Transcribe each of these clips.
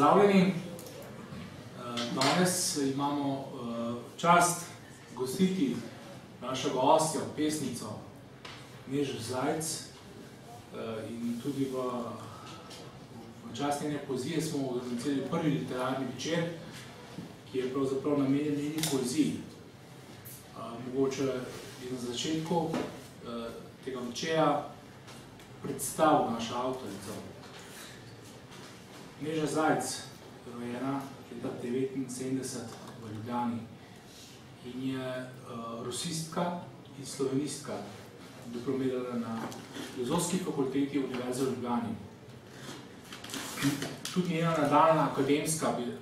Pozdravljeni. Danes imamo čast gostiti našega gostja, pesnico Nežo Zajc, in tudi v čast njene poezije smo organizirali prvi literarni večer, ki je pravzaprav namenjen njeni poeziji. Mogoče bi na začetku tega večera predstavil našo avtorico. Neža Zajc, rojena leta 1979 v Ljubljani in je rusistka in slovenistka, diplomirala na Filozofski fakulteti Univerze v Ljubljani. Tudi njena nadaljna akademska in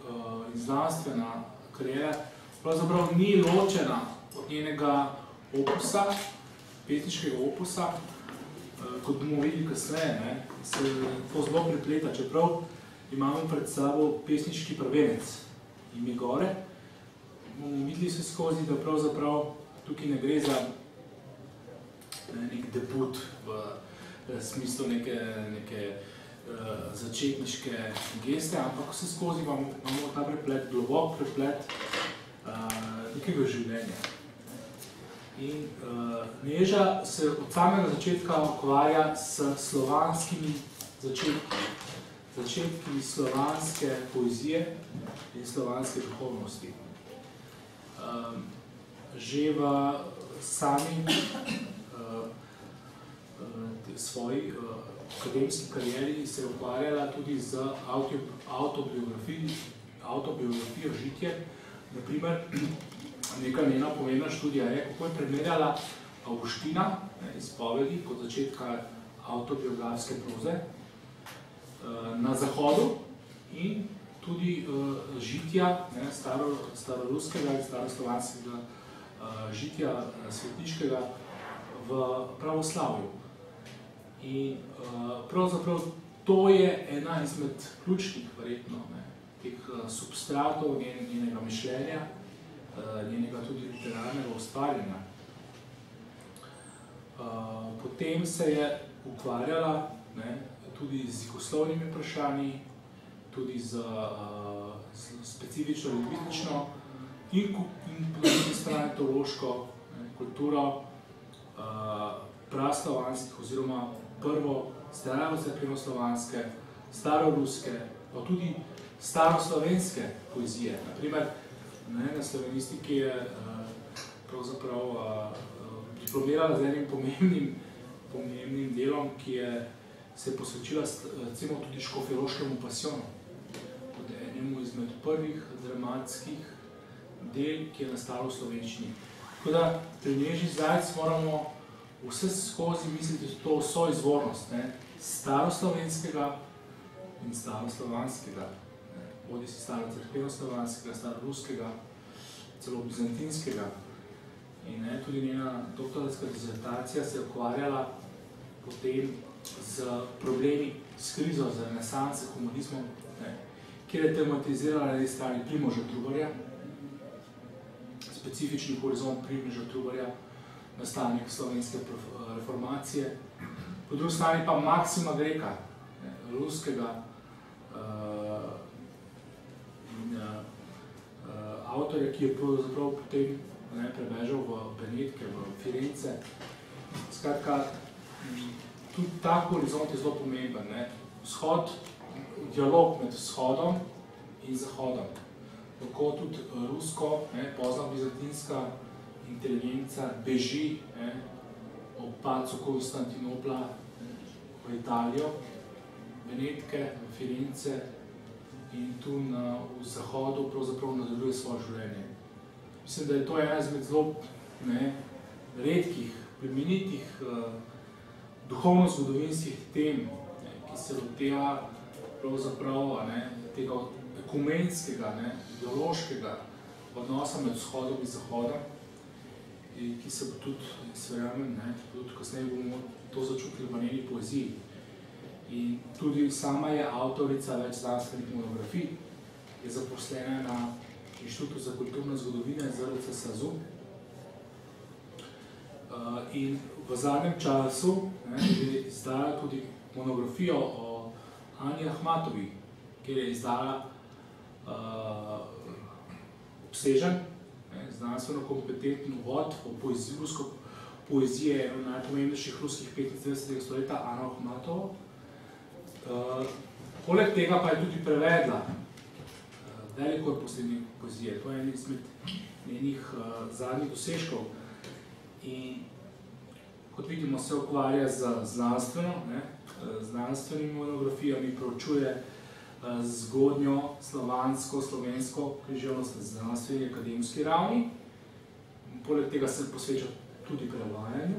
znanstvena kariera pravzaprav ni ločena od njenega opusa, pesniškega opusa, kot bomo videli kasneje, se to zelo prepleta, čeprav imamo pred sabo pesniški prvenec ime Gore. Bomo videli se skozi, da pravzaprav tukaj ne gre za nek debut v smislu neke začetniške geste, ampak vse skozi imamo ta preplet, globok preplet nekega življenja. In Neža se od samega začetka ukvarja s slovanskimi začetki slovanske poezije in slovanske duhovnosti. Že v sami svoji akademski karieri se je ukvarjala tudi z avtobiografijo žitje. Naprimer, neka njena pomembna študija je, kako je primerjala Avguština iz povedi kot začetka avtobiografske proze na Zahodu in tudi žitja staroruskega in staroslovanskega žitja svetniškega v pravoslavju. In pravzaprav to je ena izmed ključnih, verjetno, teh substratov njenega mišljenja, njenega tudi literarnega ustvarjanja. Potem se je ukvarjala tudi z jezikoslovnimi vprašanji, tudi z specifično lingvistično in po drugi strani teološko kulturo praslovanskih oziroma prvo starocerkvenoslovanske, staroruske, pa tudi staroslovenske poezije. Naprimer, na slovenistiki je pravzaprav diplomirala z enim pomembnim delom, ki se je posvečila recimo tudi škofjeloškemu pasionu, kot enemu izmed prvih dramatskih del, ki je nastalo v slovenščini. Tako da pri Neži Zajc moramo vse skozi misliti to soizvornost staroslovenskega in staroslovanskega, bodi si starocerkvenoslovanskega, staroruskega, celo bizantinskega. In tudi njena doktorska disertacija se je ukvarjala potem z problemi, s krizo, z renesanse, komunizmom, kjer je tematizirala na eni strani Primoža Trubarja, specifični horizont Primoža Trubarja, nastanek slovenske reformacije, po drugi strani pa Maksima Greka, ruskega avtorja, ki je pravzaprav potem prebežal v Benetke, v Firence. Skratka, tudi ta horizont je zelo pomemben. Dialog med vzhodom in zahodom. Tako tudi rusko, pozna bizantinska inteligenca beži ob padcu Konstantinopla v Italijo, Benetke, v Firence in tu v zahodu pravzaprav nadaljuje svoje življenje. Mislim, da je to ena izmed zelo redkih, plemenitih duhovno-zgodovinskih tem, ki se loteva pravzaprav tega ekumenskega, ideološkega odnosa med vzhodom in zahodom, ki se bo tudi, verjamem, tudi kasneje bomo to začutili v njeni poeziji. In tudi sama je avtorica več znanstvenih monografij, je zaposlena na Inštitutu za kulturne zgodovine ZRC SAZU. In v zadnjem času je izdala tudi monografijo o Ani Ahmatovi, kjer je izdala obsežen, znanstveno kompetenten uvod v rusko poezijo, eno najpomembnejših ruskih 25. stoletja, Anna Akhmatova. Poleg tega pa je tudi prevedla velik korpus poezije. To je en izmed njenih zadnjih dosežkov. In kot vidimo, se ukvarja z znanstvenimi monografijami, proučuje zgodnjo slovansko, slovensko književnost na znanstveni akademski ravni. Poleg tega se posveča tudi prevajanju,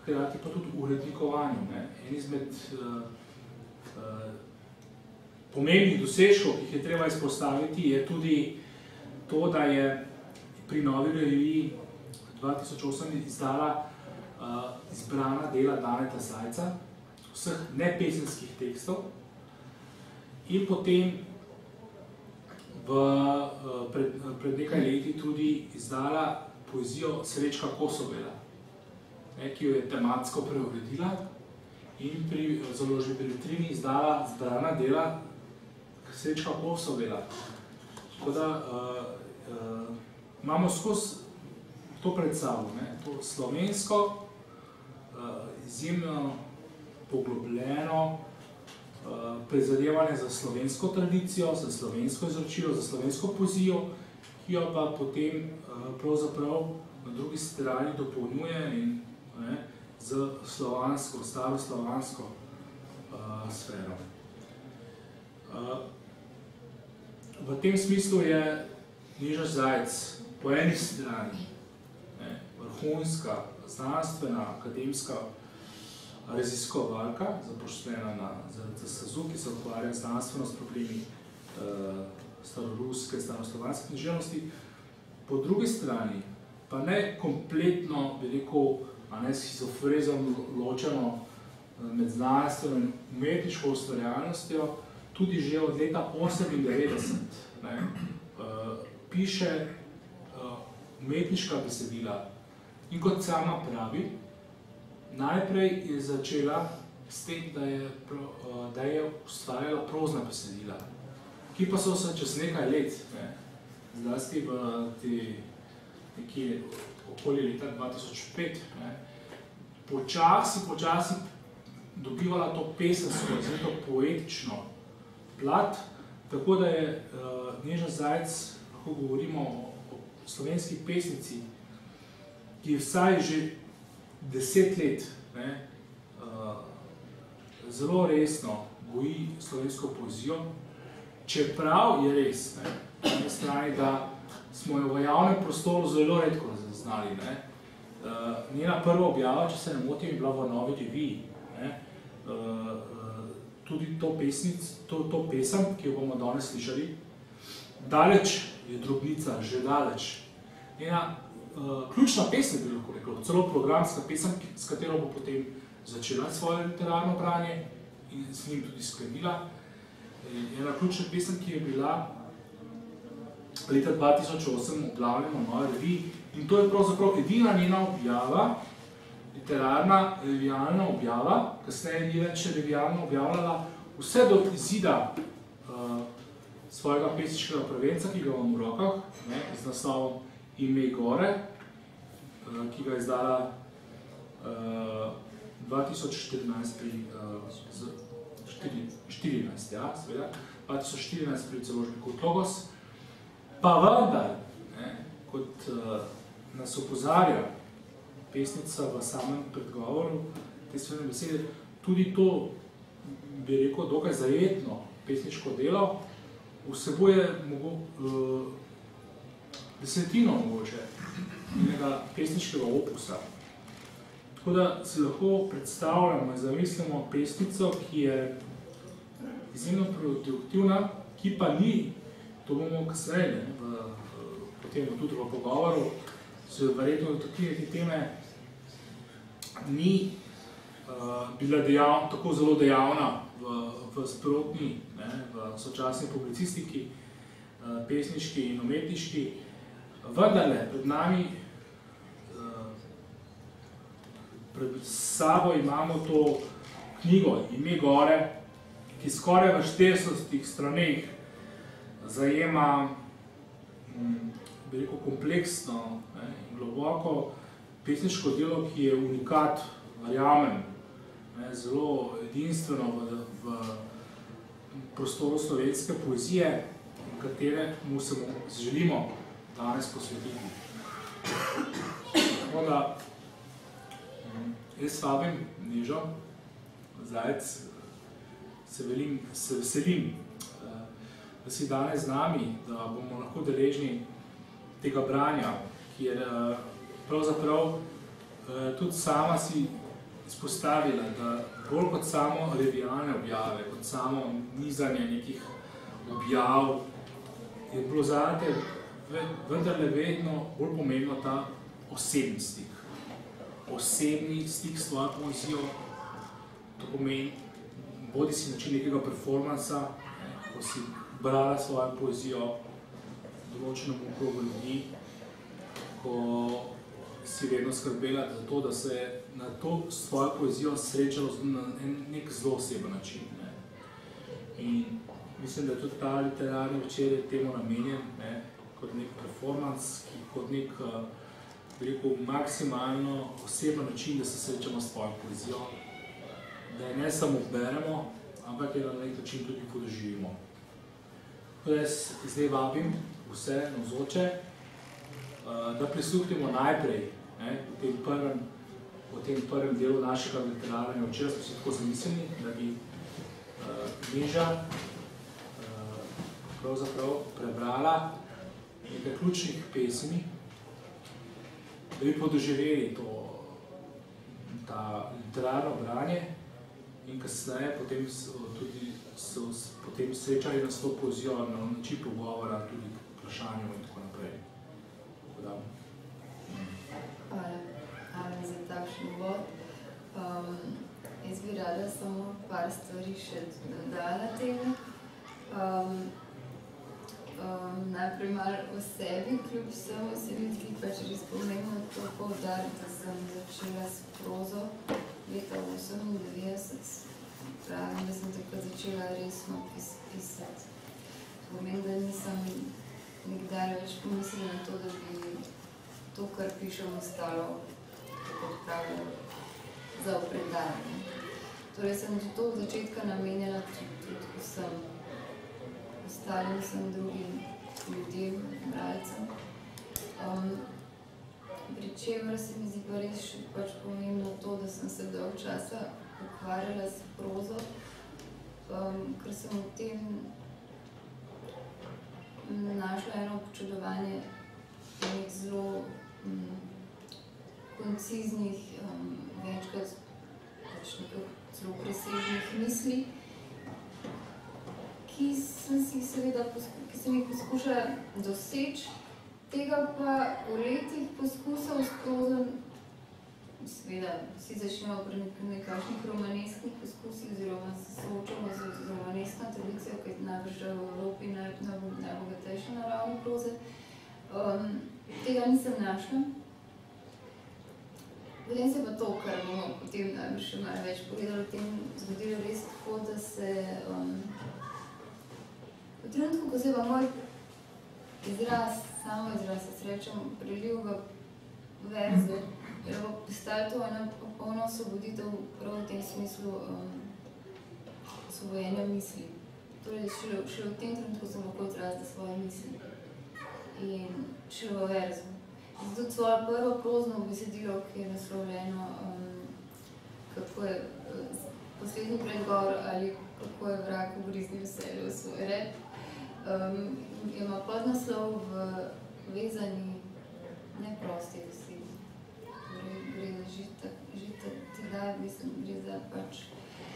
hkrati pa tudi urednikovanju. En izmed pomembnih dosežkov, ki jih je treba izpostaviti, je tudi to, da je pri Novi reviji 2008 izdala izbrana dela Daneta Zajca, vseh nepesniških tekstov, in potem pred nekaj leti tudi izdala poezijo Srečka Kosovela, ki jo je tematsko preuredila in pri založbi Beletrini izdala zbrana dela Srečka Kosovela. Tako da imamo skozi to pred sabo, to slovensko, izjemno poglobljeno prizadevanje za slovensko tradicijo, za slovensko izročilo, za slovensko poezijo, ki jo pa potem pravzaprav na drugi strani dopolnjuje z slovansko, staroslovansko sfero. V tem smislu je Neža Zajc po eni strani vrhunska, znanstvena, akademska raziskovalka, zaposlena na ZRC-SAZU, ki se ukvarja znanstveno s problemi staroruske, staroslovanske književnosti. Po drugi strani pa ne kompletno, bi rekel, schizofrezom ločeno med znanstveno in umetniško ustvarjalnostjo, tudi že od leta 1998 piše umetniška besedila. In kot sama pravi, najprej je začela s tem, da je ustvarjala prozna besedila, ki pa so se čez nekaj let, zlasti v nekje okoli leta 2005, počasi dobivala to pesensko, to poetično plat, tako da je Neža Zajc, lahko govorimo o slovenski pesnici, ki je vsaj že 10 let zelo resno goji slovensko poezijo, čeprav je res, na eni strani, da smo jo v javnem prostoru zelo redko zaznali. Njena prva objava, če se ne motim, je bila v Novi reviji. Tudi to pesem, ki jo bomo danes slišali, daleč je drobnica, že daleč. Njena ključna pesem, bi lahko rekel, celo programska pesem, s katero bo potem začela svoje literarno branje in s njim tudi sklenila. Ena ključna pesem, ki je bila leta 2008 objavljena v Novi reviji, in to je pravzaprav edina njena objava, literarna, revijalna objava, kasneje ni več revijalno objavljala, vse do izida svojega pesniškega prvenca, ki ga imam v rokah, z naslovom Ime gore, ki ga je izdala 2014 pri založbi Kot Logos. Pa vendar, kot nas opozarja pesnica v samem predgovoru te svojene besede, tudi to, bi rekel, dokaj zajetno pesniško delo vsebuje desetino mogoče enega pesniškega opusa. Tako da si lahko predstavljamo in zamislimo pesnico, ki je izjemno produktivna, ki pa ni, to bomo kasneje, potem tudi v pogovoru, se verjetno dotaknili te teme, ni bila tako zelo dejavna v sprotni, v sočasni publicistiki, pesniški in umetniški. Vendarle, pred nami, pred sabo imamo to knjigo Ime gore, ki skoraj v 40 straneh zajema bi rekel, kompleksno in globoko pesniško delo, ki je unikat, verjamem, zelo edinstveno v prostoru slovenske poezije, kateremu se želimo danes posvetiti. Tako da, jaz vabim Nežo Zajec, se veselim, da si danes z nami, da bomo lahko deležni tega branja, kjer pravzaprav tudi sama si izpostavila, da bolj kot samo revijalne objave, kot samo nizanje nekih objav, je bilo zate vendarle vedno bolj pomembno ta osebni stik. Osebni stik s tvojo poezijo, to pomeni, bodi si način nekega performansa, ko si brala svojo poezijo določenemu krogu ljudi, ko si vedno skrbela za to, da se na to svojo poezijo srečalo na nek zelo oseben način. In mislim, da je tudi ta literarni večer je temu namenjen, kot nek performans, kot nek, bi rekel, maksimalno oseben način, da se srečamo s tvojo poezijo, da je ne samo beremo, ampak je na nek način tudi podoživimo. Tako da jaz zdaj vabim vse navzoče, da prisluhnemo najprej v tem prvem delu našega literarnega večera. Smo si tako zamislili, da bi Neža pravzaprav prebrala nekaj ključnih pesmi, da bi podoživeli ta literarno branje in kasneje potem srečali nas to poezijo na način pogovora, tudi vprašanjem in tako naprej. Hvala za takšen uvod. Jaz bi rada samo par stvari še dodala temu. Najprej malo o sebi, kljub vsemu se mi zdi pač res pomembno to poudariti, da sem začela s prozo leta 1998. Pravim, da sem takrat začela resno pisati. Pomeni, da nisem nikdar več pomislila na to, da bi to, kar pišem, ostalo kot pravijo za predajanje. Torej sem to od začetka namenjala tudi vsem ostalim, vsem drugim ljudem, bralcem. Pri čemer se mi zdi pa res še pač pomembno to, da sem se dolgo časa ukvarjala s prozo, ker sem v tem našla eno občudovanje enih zelo konciznih, večkrat zelo presežnih misli, ki sem jih poskušala doseči. Tega pa v letih poskusov s prozo, seveda vsi začnemo pri nekakšnih romanesknih poskusih oziroma se soočamo z romaneskno tradicijo, ki je najbrž v Evropi najbogatejša naravna proze. Tega nisem našla. Potem se pa to, kar bomo potem najbrž še malo več povedali o tem, zgodilo res tako, da se v trenutku, ko se pa moj samo izraz, se srečam, prelil v verze, je pa postala to ena popolna osvoboditev prav v tem smislu osvobojenja misli. Torej, šele v tem trenutku sem lahko izrazila svoje misli in šele v verzu. Zato svoje prvo prozno besedilo, ki je naslovljeno kako je poslednji predgovor ali kako je vrag ugriznil veselje v svoj rep, ima podnaslov v vezani neprosti besedi. Gre za žitek tega, mislim, gre za pač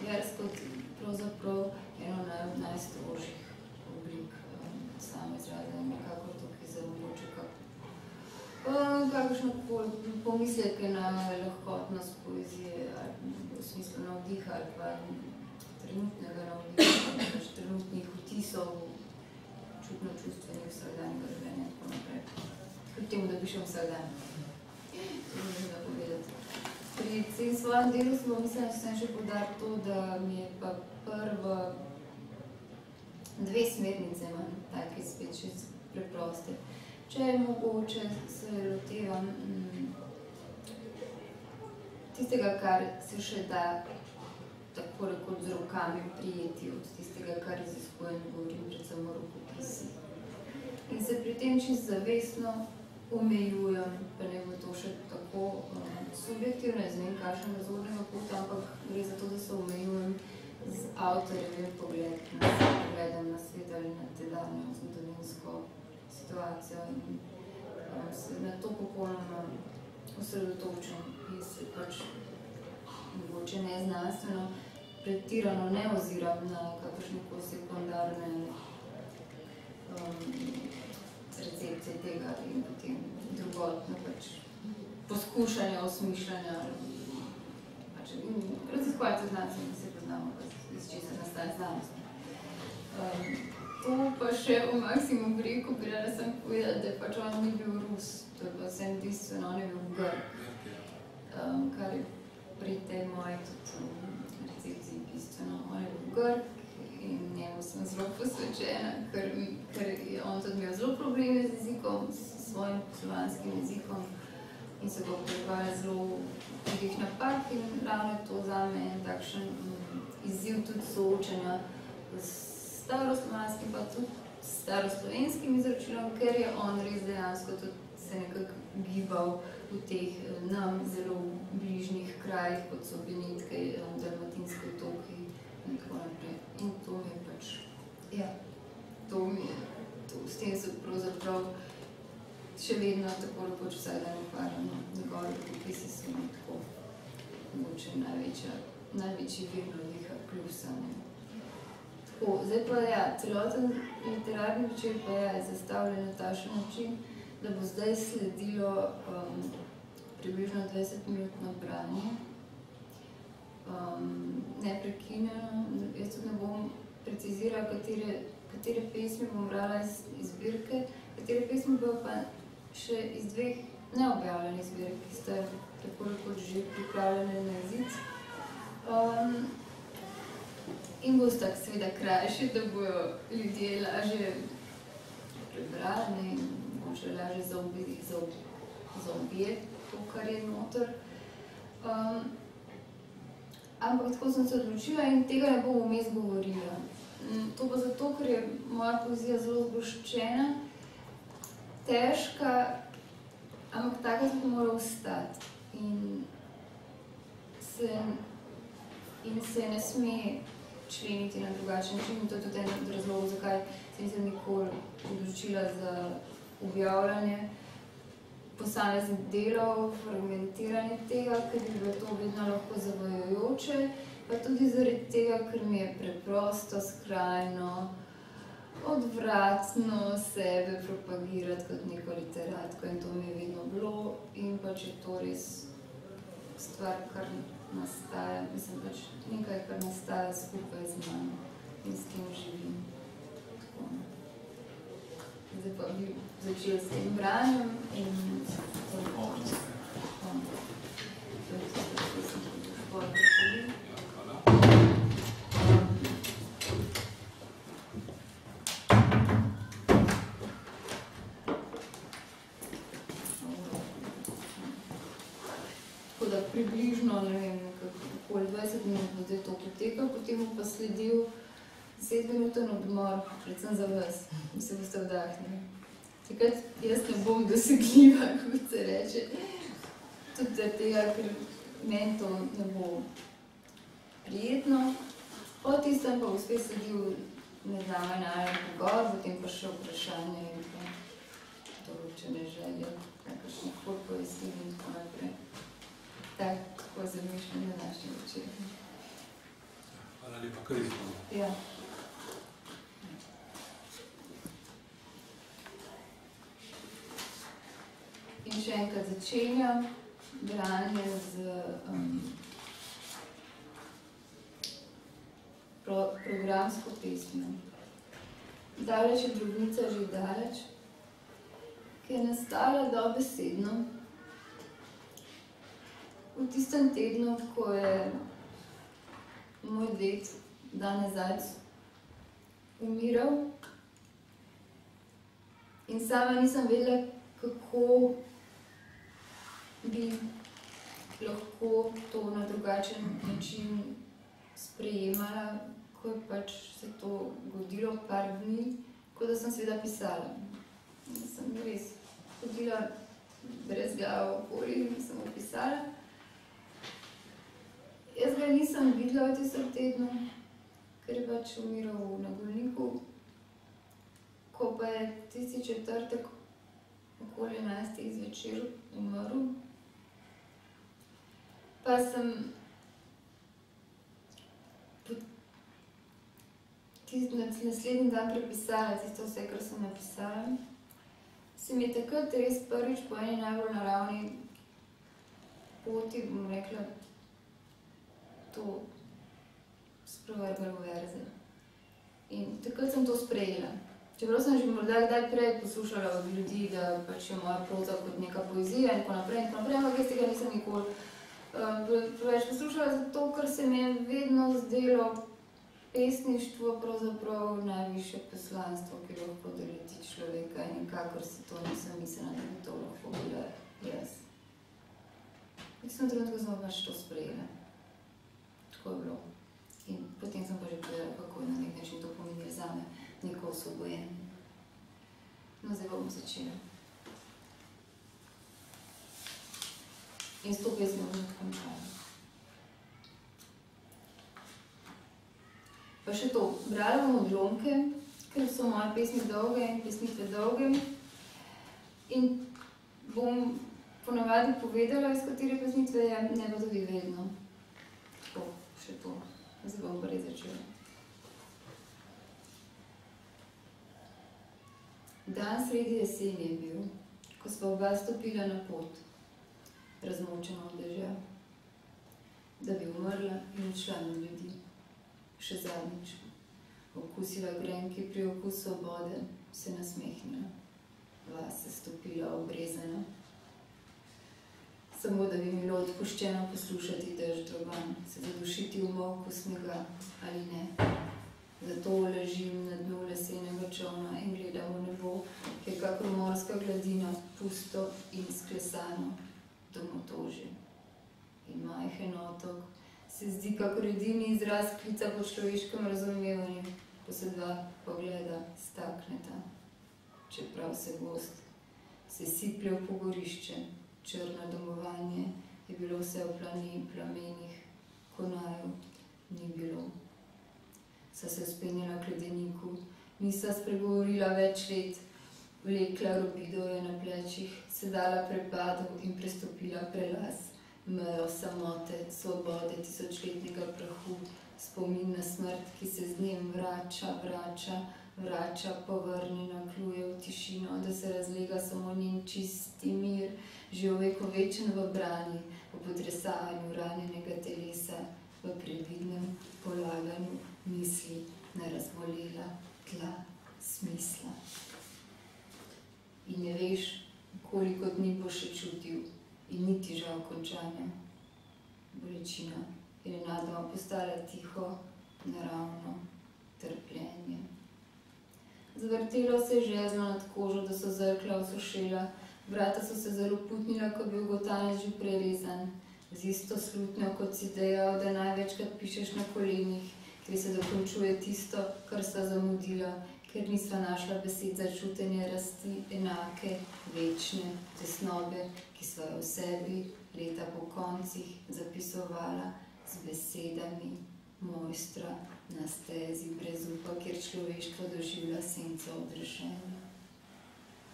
vers kot pravzaprav eno najstrožjih oblik samoizražanja, kakor tukaj zamogoče kakšno pomisleke na lahkotnost poezije, v smislu navdiha ali pa trenutnega navdiha, trenutnih vtisov, čutno-čustvenih vsakdanjega življenja in tako naprej. Kljub temu, da pišem vsak dan. To je želela povedati. Pri celem svojem delu smo mislila, da sem še poudariti to, da mi je pa Dve smernice imam, take spet čisto preproste. Če je mogoče, se lotevam tistega, kar se še da tako rekoč z rokami prijeti od tistega, kar raziskujem, govorim predvsem o rokopisi. In se pri tem čisto zavestno omejujem, pa ne bo to še tako subjektivno, ne vem, kakšnega zornega kota, ampak gre za to, da se omejujem z avtorjevim pogledom na svet ali na tedanjo zgodovinsko situacijo in se na to popolnoma osredotočam in se pač mogoče neznanstveno pretirano ne oziram na kakršneko sekundarne recepcije tega in potem drugotno pač poskušanja, osmišljanja. Pač, raziskovalce znanstveno se poznamo, iz česa nastaja znanost. To pa še v Maksimu Breku bi rada sem povedala, da pač on ni bil Rus, to je pa vsem bistveno, on je bil Grk, kar je pri tej moji tudi recepciji bistveno. On je bil Grk in njemu sem zelo posvečena, ker je on tudi imel zelo probleme z jezikom, s svojim slovanskim jezikom in se ga pripravlja zelo nekih napak in ravno to zame en takšen izziv tudi soočanja s staroslovanskim pa tudi staroslovenskim izročilom, ker je on res dejansko tudi se nekako gibal v teh nam zelo bližnjih krajih, kot so Benitke, Dalmatinske otoki in tako naprej. In to mi je pač, ja, s tem se pravzaprav še vedno tako rekoč vsaj dan ukvarjam. Njegovi rokopisi so mi tako mogoče največji vir navdiha kljub samemu. Zdaj pa ja, celoten literarni večer pa je zastavljen na takšen način, da bo zdaj sledilo približno 20-minutno branje. Neprekinjeno, jaz tudi ne bom precizirala, katere pesmi bom brala iz zbirke, katere pesmi bo pa še iz dveh neobjavljenih zbirk, ki sta tako rekoč že pripravljene na izid. In bo tak seveda krajši, da bojo ljudje lažje prebrali in mogoče lažje zaobjeti to, kar je noter. Ampak tako sem se odločila in tega ne bom vmes govorila. To pa zato, ker je moja poezija zelo zgoščena, težka, ampak taka tudi mora ostati. In se ne sme členiti na drugačen način. To je tudi en od razlogov, zakaj se nisem nikoli odločila za objavljanje posameznih delov, fragmentiranje tega, ker bi bilo to vedno lahko zavajajoče, pa tudi zaradi tega, ker mi je preprosto, skrajno, odvratno sebe propagirati kot neko literatko in to mi je vedno bilo in pač je to res stvar, kar nastaja, mislim pač nekaj, kar nastaja skupaj z mano in s tem živim. Zdaj pa bi začeli s tem branjem in tako da približno, ne vem, okoli 20 minut bo zdaj to potekal, potem bo pa sledil 10-minuten odmor, predvsem za vas, in se boste vdahnili. Takrat jaz ne bom dosegljiva, kot se reče, tudi za tega, ker meni to ne bo prijetno. Po tistem pa bo spet sledil neznamenjalen pogovor, potem pa še vprašanje in pa določene želje, kakršnih koli poezij in tako naprej. Tako zamišljam na naši večer. Hvala lepa, kar izbomo. Ja. In še enkrat začenjam branje z programsko pesmijo. Daleč je drobnica že daleč, ki je nastala dobesedno v tistem tednu, ko je moj ded Dane Zajc umiral. In sama nisem vedela, kako bi lahko to na drugačen način sprejemala, ko je pač se to godilo par dni, ko da sem seveda pisala. In sem res hodila brez glave okoli in sem opisala. Jaz ga nisem videla v tistem tednu, ker je pač umiral na Golniku. Ko pa je tisti četrtek okoli 11. zvečer umrl, pa sem naslednji dan prepisala tisto vse, kar sem napisala. Se mi je takrat res prvič po eni najbolj naravni poti, bom rekla, to sprevrgalo v verze. In takrat sem to sprejela. Čeprav sem že morda kdaj prej poslušala od ljudi, da pač je moja proza kot neka poezija in tako naprej, ampak jaz tega nisem nikoli preveč poslušala, zato ker se mi je vedno zdelo pesništvo pravzaprav najvišje poslanstvo, ki lahko doleti človeka in nikakor si to nisem mislila, da bi to lahko bila jaz. V tistem trenutku sem pač to sprejela. Tako je bilo. In potem sem pa že povedala, kako na nek način to pomeni zame neko osvobojenje. No, zdaj bomo začeli. In s to pesmo bomo končali. Pa še to, brala bom odlomke, ker so moje pesmi dolge in pesnitve dolge. In bom ponavadi povedala, iz katere pesnitve je, ne pa tudi vedno. Tako, še to. Zdaj bom pa res začela. Dan sredi jeseni je bil, ko sva oba stopila na pot, razmočena od dežja, da bi umrla in odšla med ljudi. Še zadnjič, okusila grenki pri okusu svobode, se nasmehnila, vase stopila obrezana. Samo da bi bilo odpuščeno poslušati dež droban, se zadušiti v molku snega ali ne. Zato ležim na dnu lesenega čolna in gledam v nebo, ki je kakor morska gladina, pusto in sklesano domotožje. In majhen otok se zdi kakor edini izraz klica po človeškem razumevanju, ko se dva pogleda stakneta. Čeprav se gozd se siplje v pogorišče, črno domovanje je bilo vse v plamenih, ko naju ni bilo. Sva se vzpenjala k ledeniku, nisva spregovorila več let, vlekla robido je na plečih, sedala prepadov in prestopila prelaz, mejo samote, svobode, tisočletnega prahu, spomin na smrt, ki se z dnem vrača, povrnjena, kluje v tišino, da se razlega samo njen čisti mir, že ovekovečen v brani, v potresavanju ranjenega telesa, v previdnem polaganju misli na razbolela tla smisla. In ne veš, koliko dni boš še čutil in niti žal končanja. Bolečina je nenadoma postala tiho, naravno trpljenje. Zavrtelo se je žezlo nad kožo, da so zrkla osušela, vrata so se zaloputnila, ko bi ugotanec že prerezan. Z isto slutnjo, kot si dejal, da največkrat pišeš na kolenih, ker se dokončuje tisto, kar sta zamudila, ker nisva našla besed za čutenje rasti, enake, večne, tesnobe, ki sva jo v sebi, leta po koncih, zapisovala z besedami mojstra na stezi brez upa, kjer človeštvo doživlja senco odrešenja.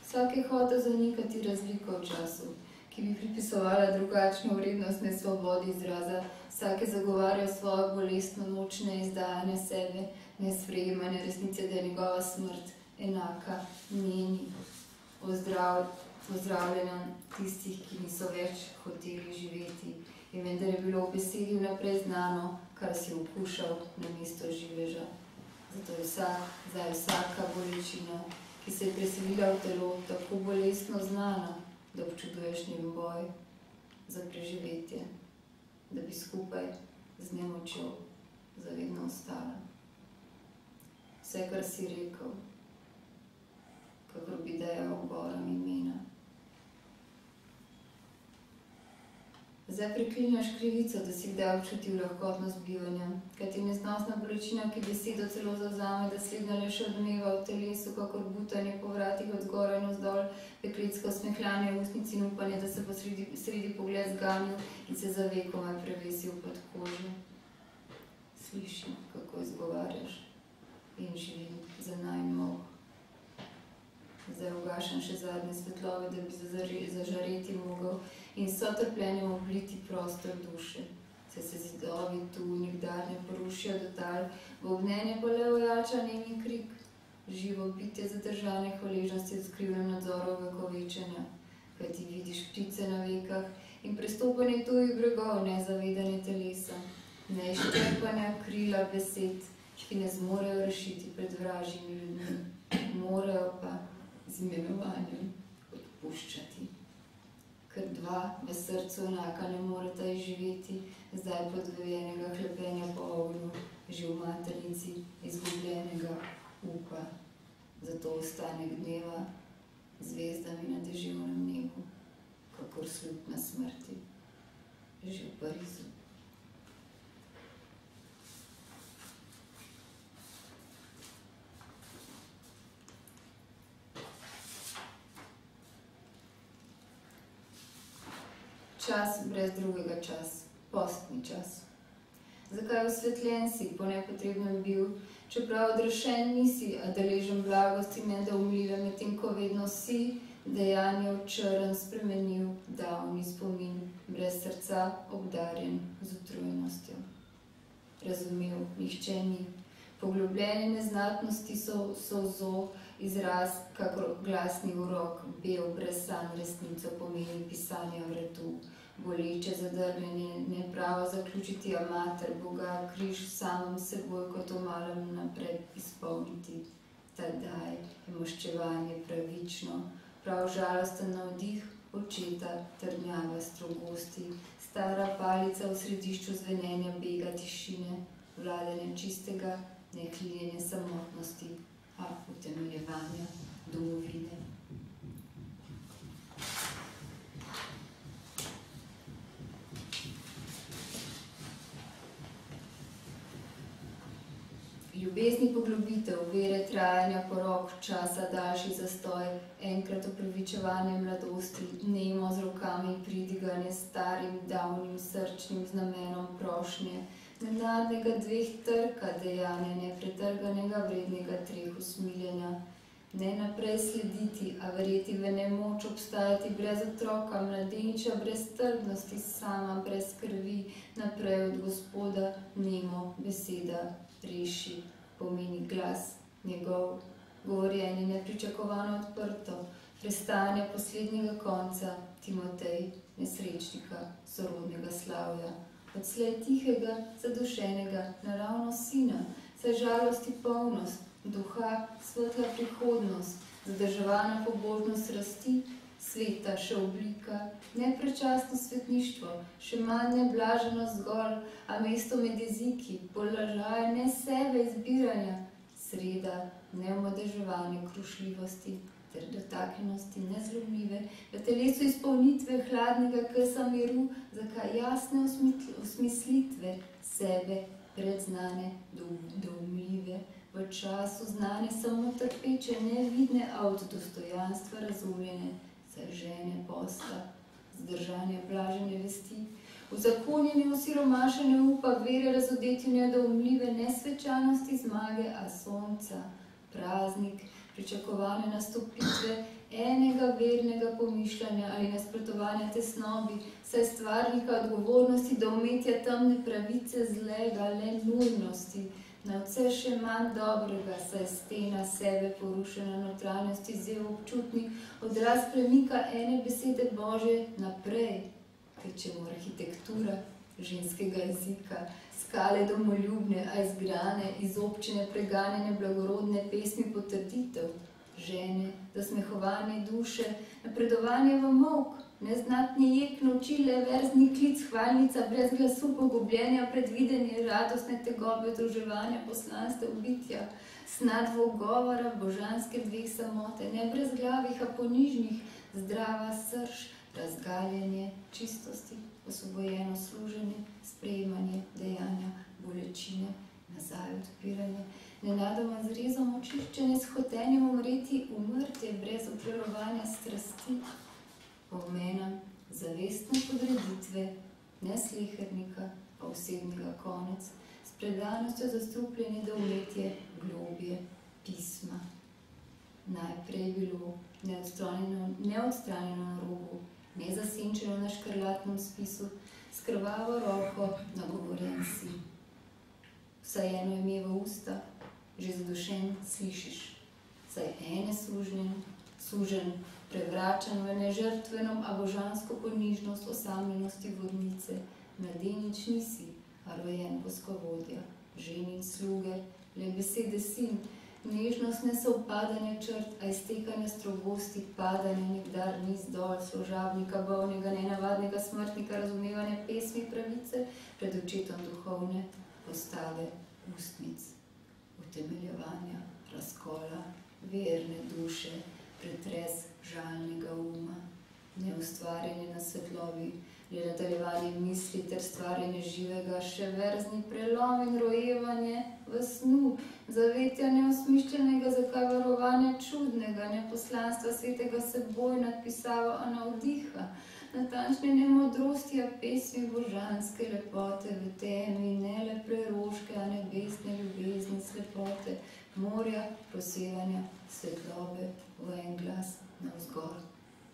Vsak je hotel zanikati razliko v času, ki bi pripisovala drugačno vrednost nesvobodi izraza, vsak je zagovarjal svojo bolestno noč neizdajanja sebe, nesprejemanja resnice, da je njegova smrt enaka njeni. Pozdravljena tistih, ki niso več hoteli živeti, in vendar je bilo v besedi vnaprej znano, kar si okušal namesto živeža. Zato je vsaka bolečina, ki se je preselila v telo, tako bolestno znana, da občuduješ njen boj za preživetje, da bi skupaj z nemočjo zavedno ostala. vse, kar si rekel, kakor bi dejal gorom imena. Zdaj preklinjaš krivico, da si kdaj občutil lahkotnost bivanja, kaj ti neznosna bolečina, ki besedo celo zavzame, da slednja le še odmeva v telesu, kakor butanje po vratih od zgoraj in vzdolj, pekletsko smehljanje v usnici in upanje, da se bo sredi pogled zganil in se za vekomaj prevesil pod kožo. Slišim, kako izgovarjaš in živim za najmog. Zdaj ugašam še zadnje svetlove, da bi zažareti mogel in s sotrpljenjem obliti prostor duše. Se zidovi tu nikdar ne porušijo do tal, v ognjenje pa le ojača nemi krik. Živo bitje zadržane hvaležnosti v skrivnem nadzoru vekovečenja, kaj ti vidiš ptice na vekah in prestopanje tujih bregov, nezavedanje telesa, neizčrpanja krila besed, ki ne zmorejo rešiti pred vražjimi ljudmi, morajo pa z imenovanjem odpuščati. Ker dva v srcu enaka ne moreta izživeti, zdaj podvojenega hlepenja po ognju, že v maternici izgubljenega upa. Zato ostanek dneva zvezdami na deževnem nebu, kakor slutna smrti, že v Parizu. Čas brez drugega čas, postni čas. Zakaj osvetljen si, po nepotrebnem bil, čeprav odrešen nisi, a deležen blagosti nedoumljive, medtem ko vedno si, dejanje v črn spremenil, davni spomin, brez srca obdarjen z utrujnostjo. Razumel, nihče ni. Poglobljene neznatnosti solzo, izraz, kakor glasni urok, bel brez sanj resnico pomeni pisanja vratu, boleče zadrgnjenje, nepravo zaključiti amater, Boga, križ samem seboj kot omalem naprej izpolniti. Tadaj je maščevanje pravično, prav žalosten navdih očeta, trdnjava strogosti, stara palica v središču zvenenja bega tišine, vladanja čistega, neklinjenje samotnosti, a utemeljevanja domovine. Ljubezni poglobitev, vere trajanja porok, časa daljši zastoj, enkrat opravičevanje mladosti, nemo z rokami pridiganje starim, davnim, srčnim znamenom prošnje, nenadnega dveh trka dejanja, nepretrganega vrednega treh usmiljenja, ne naprej slediti, a verjeti v nemoč obstajati brez otroka, mladeniča brez trdnosti, sama brez krvi, naprej od Gospoda, nemo, beseda, reši, pomeni glas, njegov, govorjenje nepričakovano odprto, prestajanje poslednjega konca, Timotej, nesrečnika, sorodnega slavja, odslej tihega, zadušenega, naravno sina, saj žalosti polnost, duha, svetla prihodnost, zadrževana pobožnost rasti, sveta še oblika, neprečasno svetništvo, še manj neblaženost zgolj, a mesto med jeziki, položaj ne sebe izbiranja, sreda, neomadeževanje krušljivosti ter dotaknjenosti nezlomljive, v telesu izpolnitve hladnega kesa miru, zakaj jasne osmislitve sebe predznane, doumljive, v času znane samo trpeče, nevidne, a od dostojanstva razumljene, žene posta, zdržanje blažene vesti, uzakonjene osiromašene upa, vere razodeti nedoumljive, nesvečanosti zmage, a sonca, praznik, pričakovane nastopitve, enega vernega pomišljanja ali nasprotovanja tesnobi, saj stvarnika odgovornosti do umetja temne pravice zlega, le nujnosti, na vse še manj dobrega, saj stena sebe porušena notranjosti zev občutni, odraz premika ene besede Božje naprej, kvečemu arhitektura ženskega jezika, skale domoljubne, a izgrane, izobčene, preganjene, blagorodne pesmi potrditev, žene, zasmehovanje duše, napredovanje v molk, neznatni jek noči, le verzni klic, hvalnica, brez glasu pogubljenja, predvidenje, radostne tegobe, združevanja, poslanstev bitja, Sna dvogovora, božanske dveh samote, ne brezglavih, a ponižnih, zdrava srž, razgaljenje čistosti, osvobojeno služenje, sprejemanje dejanja, bolečine, nazaj odpiranje, nenadoma z rezom očiščenje, s hotenjem umreti, umrtje brez obžalovanja strasti, pomena zavestne podreditve, ne slehernika, pa osebnega konec, s predanostjo zastrupljeni do umetje, globje, pisma. Najprej bilo neodstranjeno na robu, nezasenčeno na škrlatnem spisu, s krvavo roko nagovorjen si. Vsaj eno ime v usta, že zadušen slišiš, saj ene sužen, prevračan v nežrtvenom, a božansko ponižnost osamljenosti vodnice, mladenič nisi, a rojen boskovodja, ženin sluge, le besede sin, nežnost ne sovpadanje črt, a iztekanje strogosti, padanje nekdar niz dol, služabnika, bolnega, nenavadnega smrtnika, razumevanje pesmi pravice, pred očetom duhovne postave ustnic, utemeljevanja, razkola, verne duše, pretres žalnega uma, neustvarjanje na svetlobi, le nadaljevanje misli ter stvarjanje živega, še verzni prelom in rojevanje v snu, zavetja neosmišljenega, zakaj varovanja čudnega, neposlanstva svetega seboj nadpisava, a navdiha, natančne modrosti, a pesmi božanske lepote v temi, ne le preroške, a nebesne ljubezni slepote, morja posevanja svetlobe v en glas navzgor,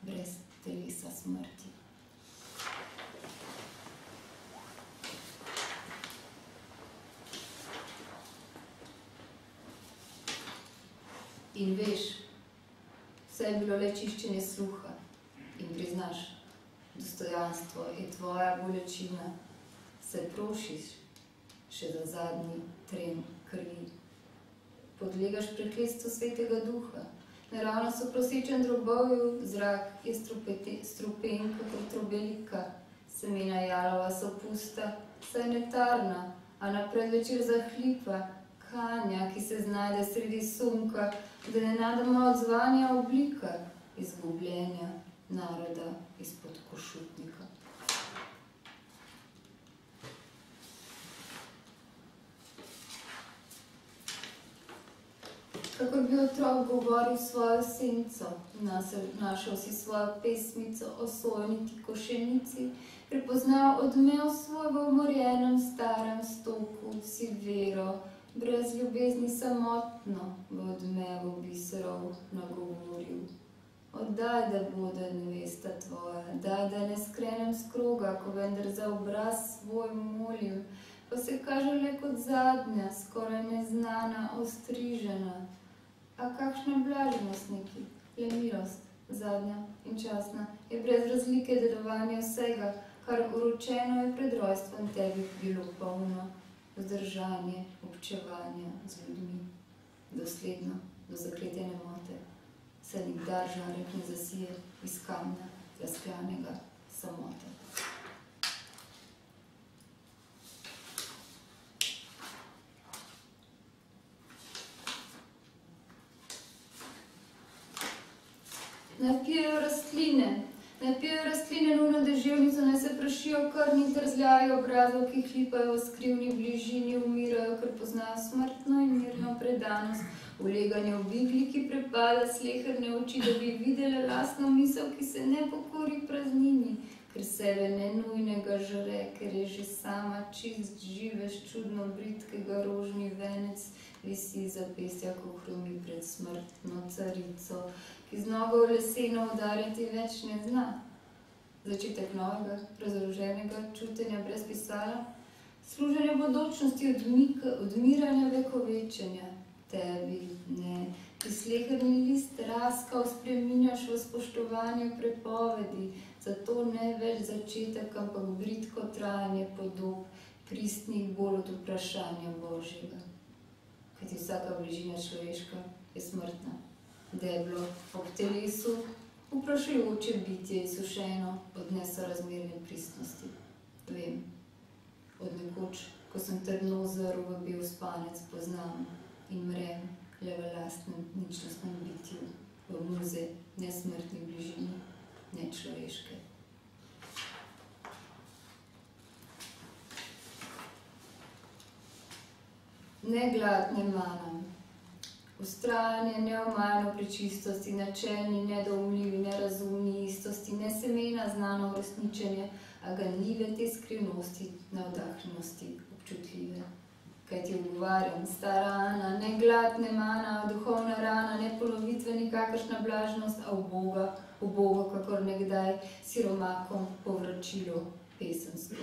brez telesa smrti. In veš, vse je bilo le čiščenje sluha in priznaš, dostojanstvo je tvoja bolečina, se prošiš še za zadnji tren krvi. Podlegaš prekletstvu svetega duha, naravno so prosečen drobovju, zrak je strupen kakor trobelika, semena jalova so pusta, saj netarna, a na predvečer zahlipa, kanja, ki se znajde sredi sunka, da nenadoma odzvanja oblika izgubljenja naroda izpod košutnika. Kakor bi otrok govoril svojo senco, našel si svojo pesmico o sojniti košenici, prepoznal odmev svoj v umorjenem starem stoku, si vero, brez ljubezni samotno v odmevu biserov nagovoril. Oddaj, da bude nevesta tvoja, daj, da ne skrenem s kroga, ko vendar za obraz svoj molim, pa se kaže le kot zadnja, skoraj neznana, ostrižena. A kakšna blaženost neki, le milost, zadnja in časna, je brez razlike dedovanja vsega, kar uročeno je pred rojstvom tebi bilo polno, vzdržanje, občevanja z ljudmi, dosledno do zakletene mote, se nikdar žarek ne zasije iz kamna razklanega samote. Napijejo rastline nujno deževnico, naj se prašijo krvni in trzljajo obrazov, ki hlipajo v skrivni bližini, umirajo, ker poznajo smrtno in mirno predanost, uleganje v bigli, ki prepada sleherne oči, da bi videle lastno misel, ki se ne pokori praznini, ker sebe nenujnega žre, ker je že sama čist živež čudno britkega rožni venec, visi zapestja, ko hrumi pred smrtno carico, ki z nogo v leseno udarjati več ne zna. Začetek novega, razoroženega čutenja brez pisala, služenja bodočnosti, odmiranja vekovečenja, tebi ne, ki sleherni list raskal spreminjaš v spoštovanju prepovedi, zato ne več začetek, ampak britko trajanje podob, pristnih bolj od vprašanja Božjega. Kajti vsaka bližina človeška je smrtna, deblo ob telesu, vprašajoče bitje izsušeno od nesorazmerne pristnosti. Vem, od nekoč, ko sem trdno zrl v bel spanec, poznam in mrem, le v lastnem ničnostnem bitju, v muze nesmrtni bližini, nečloveške. Ne glad, ne manam. Ustrajanje neomajno pri čistosti, načelni, nedoumljivi, nerazumni istosti, nesemena znano uresničenje, a ganljive te skrivnosti, neoddahnjenosti, občutljive. Kaj ti odgovarjam, stara Ana, ne glad, ne mana, duhovna rana, ne polovitve, nikakršna blažnost, a ubogo, kakor nekdaj, siromakom povračilo pesemsko.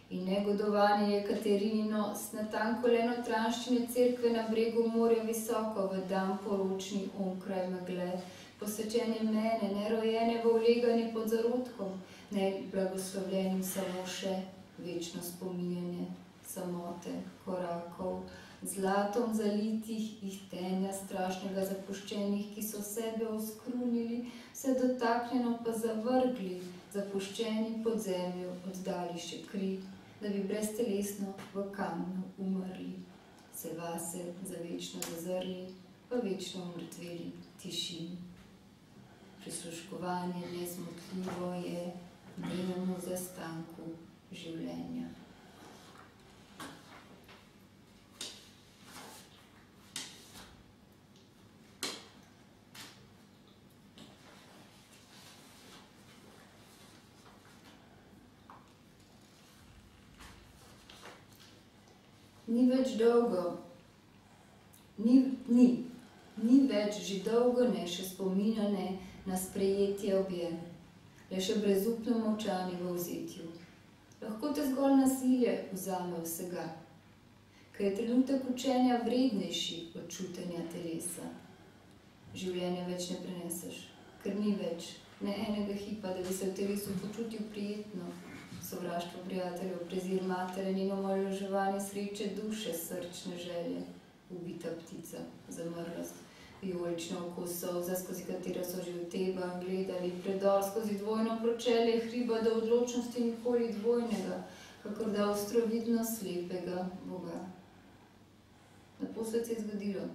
In negodovanje Jekaterinino, s natanko le notranjščine cerkve na bregu morja visoko, v dan poročni onkraj megle, posvečenje mene, nerojene v uleganje pod zarodkom, ne blagoslovljenim samo še večno spominjanje, samote, korakov, zlatom zalitih, ihtenja strašnega zapuščenih, ki so sebe oskrunili, vse dotaknjeno pa zavrgli, zapuščeni pod zemljo, oddali še kri, da bi breztelesno v kamnu umrli, se vase za večno zazrli, pa večno umrtveli tišini. Prisluškovanje nezmotljivo je nememu zastanku življenja. Ni več že dolgo ne še spominjane na sprejetje objem, le še brezupno molčanje v vzetju. Lahko te zgolj nasilje vzame vsega, ker je trenutek učenja vrednejši od čutenja telesa. Življenja več ne preneseš, ker ni več ne enega hipa, da bi se v telesu počutil prijetno. Sovraštvo prijateljev, prezir matere, njeno omalovaževanje sreče duše, srčne želje, ubita ptica, zamrlost, vijolično oko solza, skozi katero so že v teba gledali, predor skozi dvojno pročelje hriba do odločnosti nikoli dvojnega, kakor da ostrovidno slepega Boga. Naposled se je zgodilo,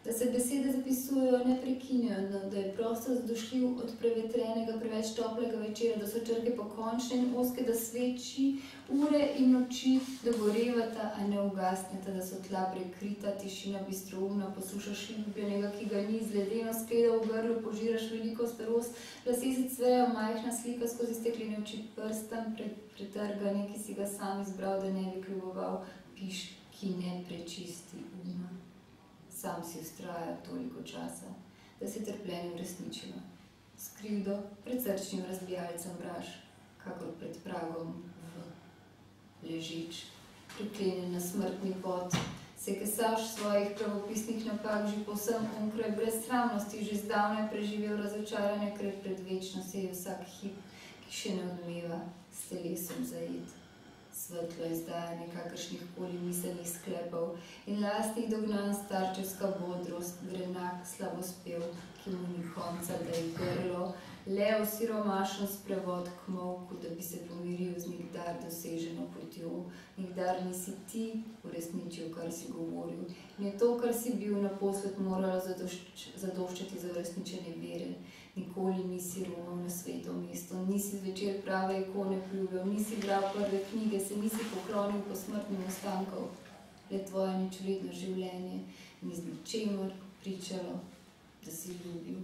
da se besede zapisujejo, ne prekinjajo, da je prostor zadošljiv od prevetrenega, preveč toplega večera, da so črke pokončne in ozke, da sveči ure in noči dogorevata, a ne ugasneta, da so tla prekrita, tišina bistroumna, poslušaš ljubljenega, ki ga ni, z ledeno skledo v grlu, požiraš veliko starost, lase se cvejo, majhna slika skozi steklene oči, prstan pretrganje, ki si ga sam izbral, da ne bi kljuboval, piš, ki ne prečisti uma. Sam si vztrajal toliko časa, da se trpljenje uresničilo. S krivdo pred srčnim razbijalcem braš, kakor pred pragom ležeč, priklenjen na smrtni pot, se kesaš svojih pravopisnih napak že povsem onkraj, brez sramnosti, že zdavnaj preživel razočaranje, ker pred večnostjo je vsak hip, ki še ne odmeva, s telesom zajet. Svetlo izdajanje kakršnih koli miselnih sklepov in lastnih dognanj starčevska bodrost, grenak slabospev, ki mu ni konca, da je grlo, le osiromašen sprevod k molku, da bi se pomiril z nikdar doseženo potjo. Nikdar nisi ti uresničil, kar si govoril, in je to, kar si bil, naposled moralo zadoščati za uresničenje vere. Nikoli nisi romal na sveto mesto, nisi zvečer prave ikone pljubil, nisi bral prve knjige, se nisi poklonil posmrtnim ostankov. Le tvoje ničvredno življenje ni z ničemer pričalo, da si ljubil.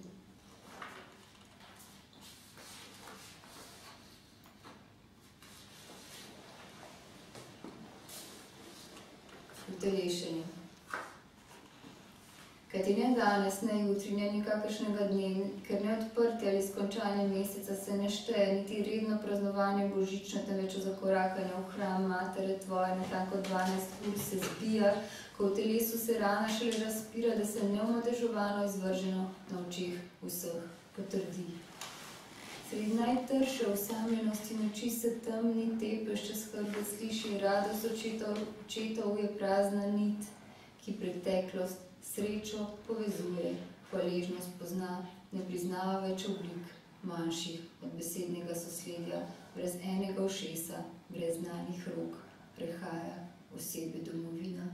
Utelešenje. Kajti ne danes, ne jutri, ne nikakršnega dne, ker ne odprti ali skončanje meseca se ne šteje, niti redno praznovanje božično, temveč zakorakanje v hram matere tvoje, natanko 12 ur se zbija, ko v telesu se rana šele razpira, da se neomadežovano izvrženo na očeh vseh potrdi. Sredi najtrše osamljenosti noči se temni tepeš čez hrbet, sliši radost očetov je prazna nit, ki preteklost srečo povezuje, hvaležnost pozna, ne priznava več oblik manjših od besednega sosledja, brez enega ušesa, brez znanih rok, prehaja osebe domovina.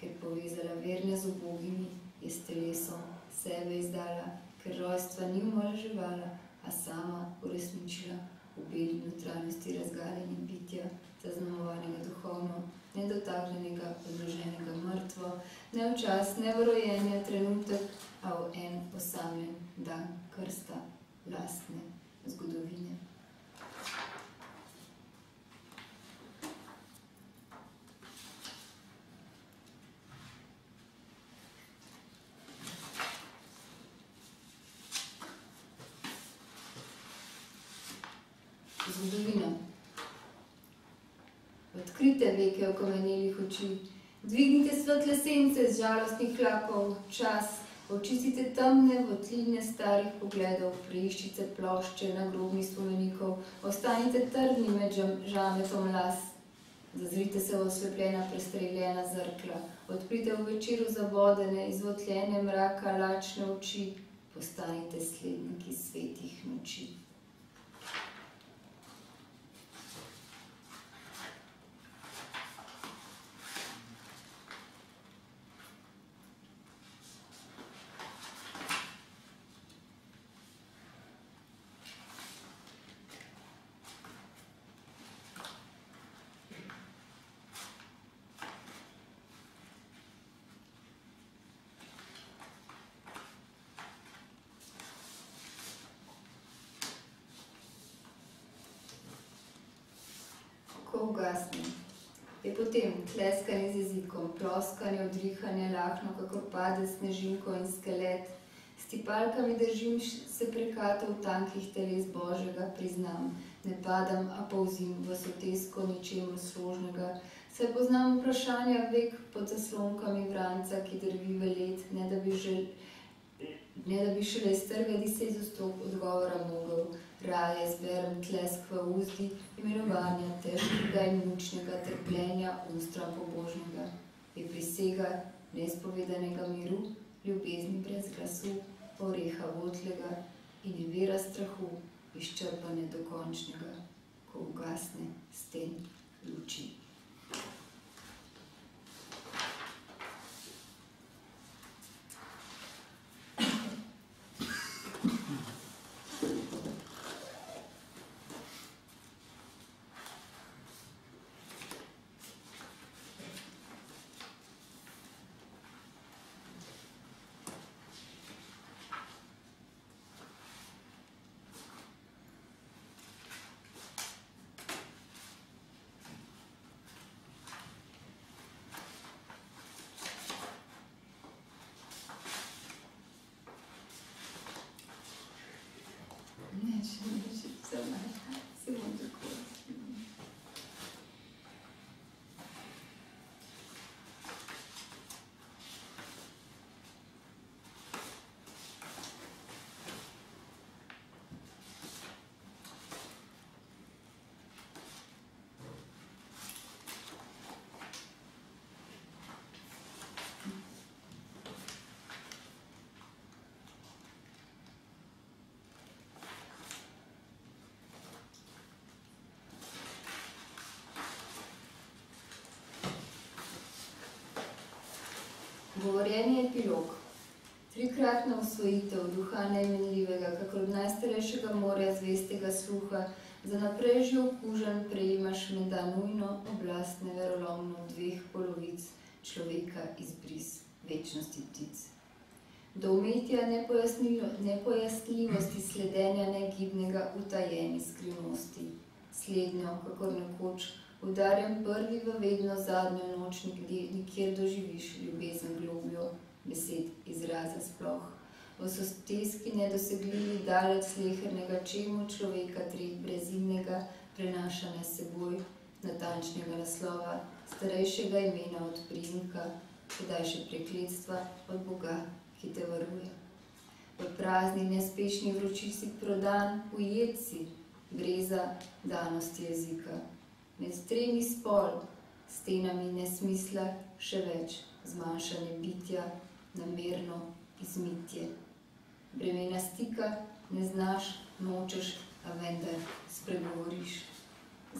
ker povezala verne z ubogimi, je s telesom sebe izdala, ker rojstva ni omalovaževala, a sama uresničila v beli notranjosti razgaljenja bitja, zaznamovanega duhovno, nedotaknjenega, odloženega mrtvo, ne v čas, ne v rojenja trenutek, a v en osamljen dan krsta lastne zgodovine. Zgodovina. Odkrite veke okamenelih oči, dvignite svetle sence z žalostnih hlapov, čas, očistite temne votline starih pogledov, preiščite plošče nagrobnih spomenikov, ostanite trdni med žametom las, zazrite se v oslepljena prestreljena zrkla, odprite v večeru zabodene, izvotljene mraka lačne oči, postanite sledniki svetih noči. Ko ugasne, je potem tleskanje z jezikom, ploskanje, odrihanje, lahno, kakor pade snežinko in skelet. S tipalkami držim se prekatov tankih teles Božjega, priznam, ne padam, a polzim v sotesko ničemu složnega, saj poznam vprašanja vek pod zaslonkami vranca, ki drvi v let, ne da bi šele iz trgadi se iz ostrog odgovora mogel. Raje zberem tlesk v uzdi, imenovanja težkega in mučnega trpljenja, ustra pobožnega. Je prisega nespovedanega miru, ljubezni brez glasu, oreha votlega in je vera strahu, izčrpane dokončnega, ko ugasne sten luči. Govorjenje epilog. Trikratna osvojitev duha neimenljivega, kakor od najstarejšega morja zvestega sluha, za naprej že okužen prejemaš menda nujno oblast neverolomno dveh polovic človeka izbris večnosti ptic. Do umetja nepojasnljivosti sledenja negibnega utajeni skrivnosti. Slednjo, kakor nekoč, udarjam prvi v vedno zadnjo noč, nikjer doživiš ljubezen globljo, besed izraza sploh. V soteski nedosegljivi daleč slehernega čemu človeka treh brezimnega prenašanja seboj, natančnega naslova, starejšega imena od priimka, kdaj še prekletstva od Boga, ki te varuje. V prazni, nespešni vročici prodan, ujet si, breza danosti jezika. Med tremi spol, stenami nesmisla, še več, zmanjšanje bitja, namerno izmitje. Bremena stika ne znaš, nočeš, a vendar spregovoriš.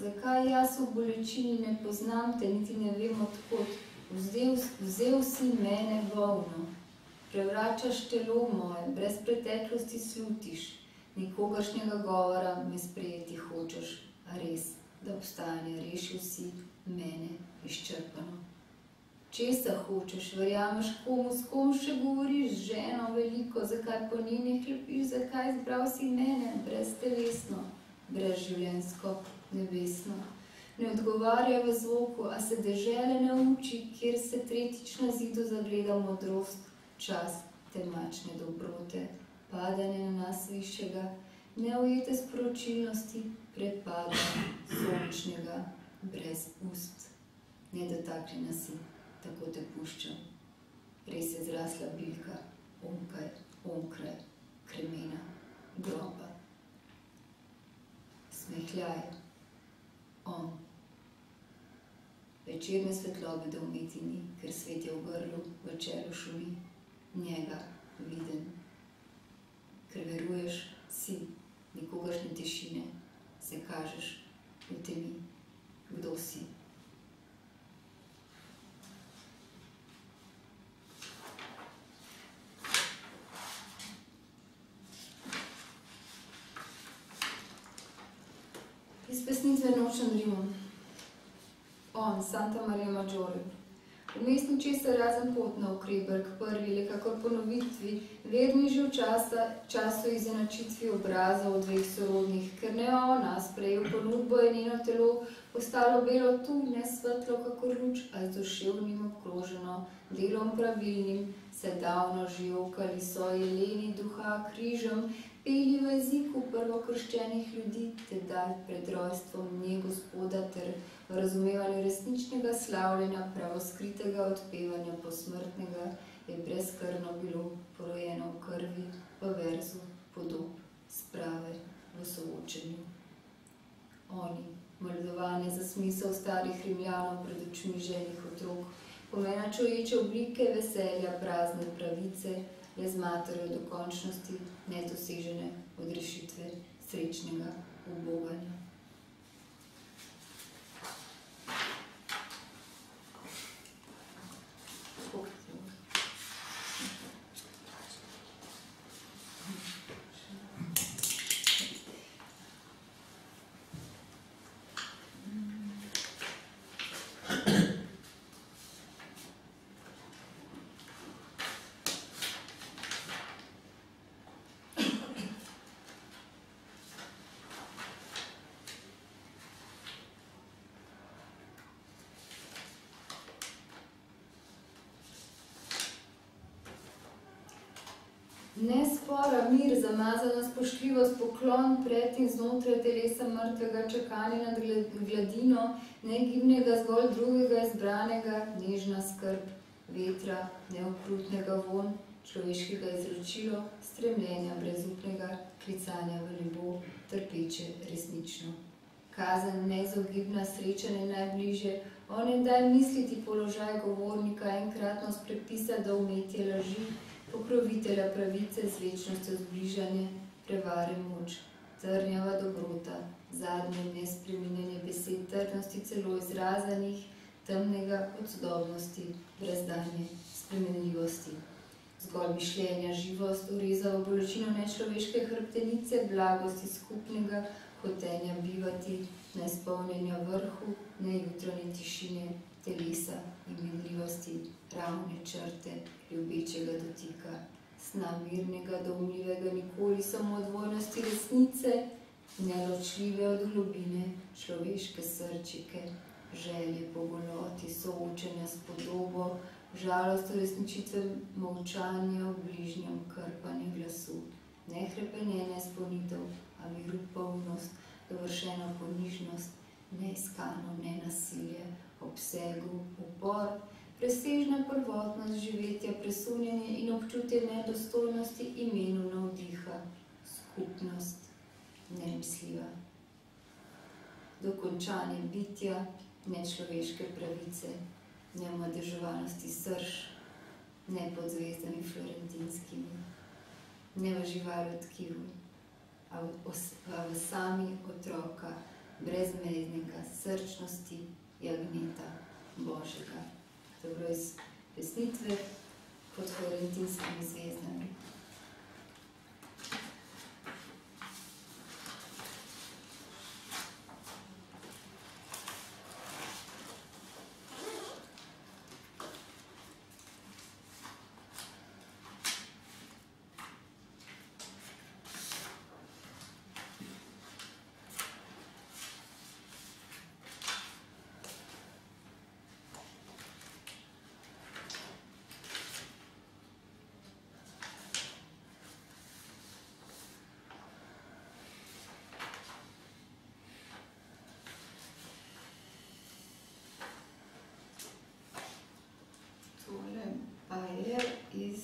Zakaj jaz v bolečini ne poznam te, niti ne vem odkot, Vzel si mene volno, prevračaš telo moje, brez preteklosti slutiš, nikogaršnjega govora me sprejeti hočeš, a res, da obstajanje rešil si mene izčrpano. Česa hočeš, verjameš komu, s kom še govoriš, z ženo veliko, zakaj po njeni hlepiš, zakaj izbral si mene, breztelesno, brezživljenjsko, nebesno. Ne odgovarja v zvoku, a se dežele nauči, kjer se tretjič na zidu zagleda modrost, čas temačne dobrote, padanje na nas višjega, neujete sporočilnosti, prepada sončnega, brez ust. Nedotakljena si, tako te puščam. Res je zrasla bilka, onkraj, kremena, groba. Smehljaj, on. Večerne svetlobe da umeti ni, ker svet je v grlu, v čelu šumi, njega viden. Ker veruješ, si, nikogaršnje tišine, se kažeš v temi, kdo si. Iz pesnitve Nočem Rimom. On, Santa Maria Maggiore. Vmesni česar razen pot na ukreber k prvi, le kakor ponovitvi, verni že v času izenačitvi obrazov dveh sorodnih, ker ne ona sprejel ponudbo je njeno telo postalo belo tu, ne svetlo kakor luč, a z duševnim obkroženo, delom pravilnim, se davno že okali so jeleni duha križem, peli v jeziku prvokrščenih ljudi, tedaj pred rojstvom nje Gospoda ter v razumevanju resničnega slavljenja, pravoskritega odpevanja posmrtnega, je brezkrvno bilo porojeno v krvi, v verzu, podob, sprave, v soočenju. Oni, moldovanje za smisel starih Rimljanov pred očmi ženih otrok, pomena čoveče oblike veselja, prazne pravice, le z materjo dokončnosti, nedosežene odrešitve srečnega uboganja. Nespora, mir, zamazana spoštljivost, poklon pred in znotraj telesa mrtvega, čakanje nad gladino, negibnega zgolj drugega izbranega, nežna skrb vetra, neokrutnega von, človeškega izročilo, stremljenja brezupnega, klicanja v nebo, trpeče resnično. Kazen, neizogibna, srečanje najbližje, on daj misliti položaj govornika, enkratnost prepisa do umetje laži, pokrovitelja pravice z večnostjo zbližanje, prevare moč, trnjava dobrota, zadnje nespreminjanje besed, trdnosti celo izrazanih, temnega od sodobnosti, brezdanje, spremenljivosti. Zgolj mišljenja, živost, ureza v bolečino nečloveške hrbtenice, blagosti skupnega, hotenja bivati, neizpolnjenja vrhu, nejutranje tišine, telesa in minljivosti, ravne črte, ljubečega dotika, sna mirnega, doumljivega, nikoli samo dvojnosti resnice, neločljive od globine, človeške srčike, želje po goloti, soočenja s podobo, žalost uresničitve molčanja v bližnjem krpanje glasu, nehrepenjenje spolnitev, a miru polnost, dovršena ponižnost, neiskano nenasilje, obsegu, upor, presežna prvotnost živetja, presunjenje in občutje nedostojnosti imenu navdiha, skupnost, nemisljiva. Dokončanje bitja, nečloveške pravice, neomadeževanosti srž, ne pod zvezdami florentinskimi, ne v živali tkivu, a v sami otroka, brezmeznega srčnosti, jagneta Božjega To je bilo iz pesnitve pod florentinskimi zvezdami. Tole pa je iz...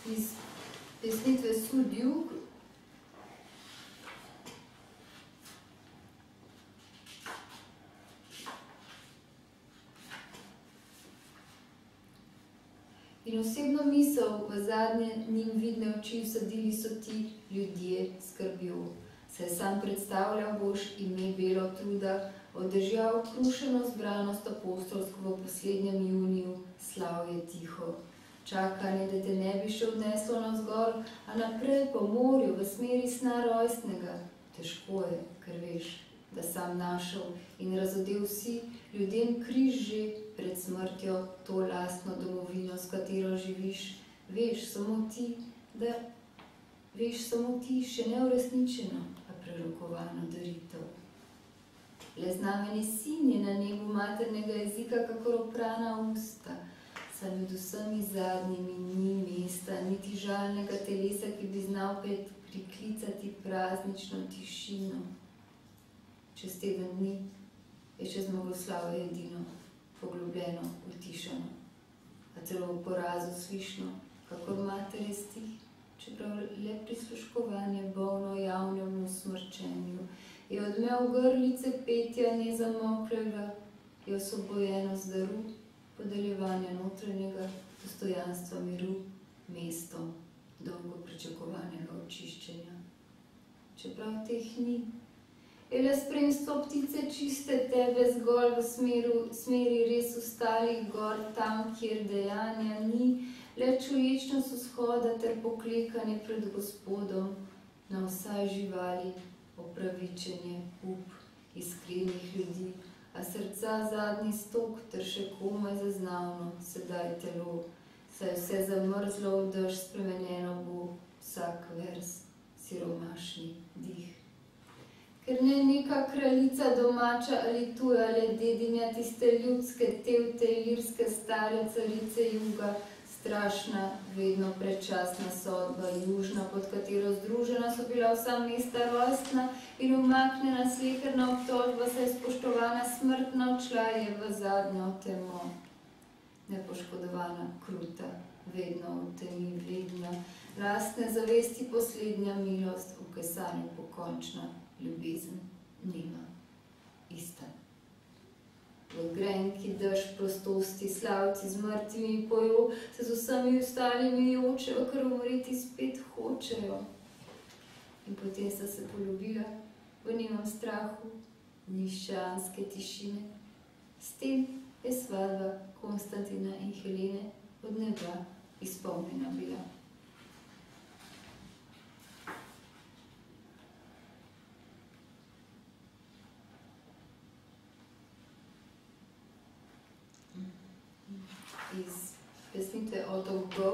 Iz pesnitve Sud Jug. In osebno misel v zadnje njim vidne oči vsadili so ti ljudje skrbjo. Se sam predstavljal boš ime belo truda, odežjal krušeno zbranost apostolsko v poslednjem juniju, slavje tiho. Čakanje, da te ne bi še odneslo navzgor, a naprej po morju v smeri sna rojstnega. Težko je, ker veš, da sam našel in razodel vsi ljudem križ že pred smrtjo to lastno domovino, s katero živiš. Veš samo ti še neuresničeno, a prerokovano daritev. Le znameni sin je na nebu maternega jezika, kakor oprana usta. Saj med vsemi zadnjimi ni mesta, niti žalnega telesa, ki bi znal priklicati praznično tišino. Čez teden dni je še zmagoslavje edino, poglobljeno, utišano, a celo v porazu slišno, kakor matere stih, čeprav le prisluškovanje bolno javnemu smrčenju, je odmev grlice petja nezamoklega, je osvobojenost daru, podeljevanja notranjega dostojanstva miru, mesto dolgo pričakovanega očiščenja. Čeprav teh ni, je le spremstvo ptice čiste tebe zgolj v smeri res ostalih gor, tam, kjer dejanja ni, le čuječnost vzhoda ter poklekanje pred Gospodom, na vsaj živali, opravičenje, up iskrenih ljudi, a srca zadnji stok ter še komaj zaznavno, sedaj telo, saj vse zamrzlo v dež spremenjeno bo vsak vers, siromašni dih. Ker ne neka kraljica domača ali tuja, le dedinja tiste ljudske, tevte ilirske stare carice juga, strašna, vedno predčasna sodba, južna, pod katero združena so bila vsa mesta rojstna in umaknjena sleherna obtožba, saj spoštovana smrtna odšla je v zadnjo temo. Nepoškodovana, kruta, vedno v temi vredna, lastne zavesti poslednja milost, v kesanju pokončna, ljubezen nima, ista. V grenki dež prostosti, slavci z mrtvimi pojo, se z vsemi ostalimi jočejo, ker umreti spet hočejo. In potem sta se poljubila v nemem strahu, niščanske tišine. S tem je svadba Konstantina in Helene od neba izpolnjena bila. Iz pesnitve Out of Go.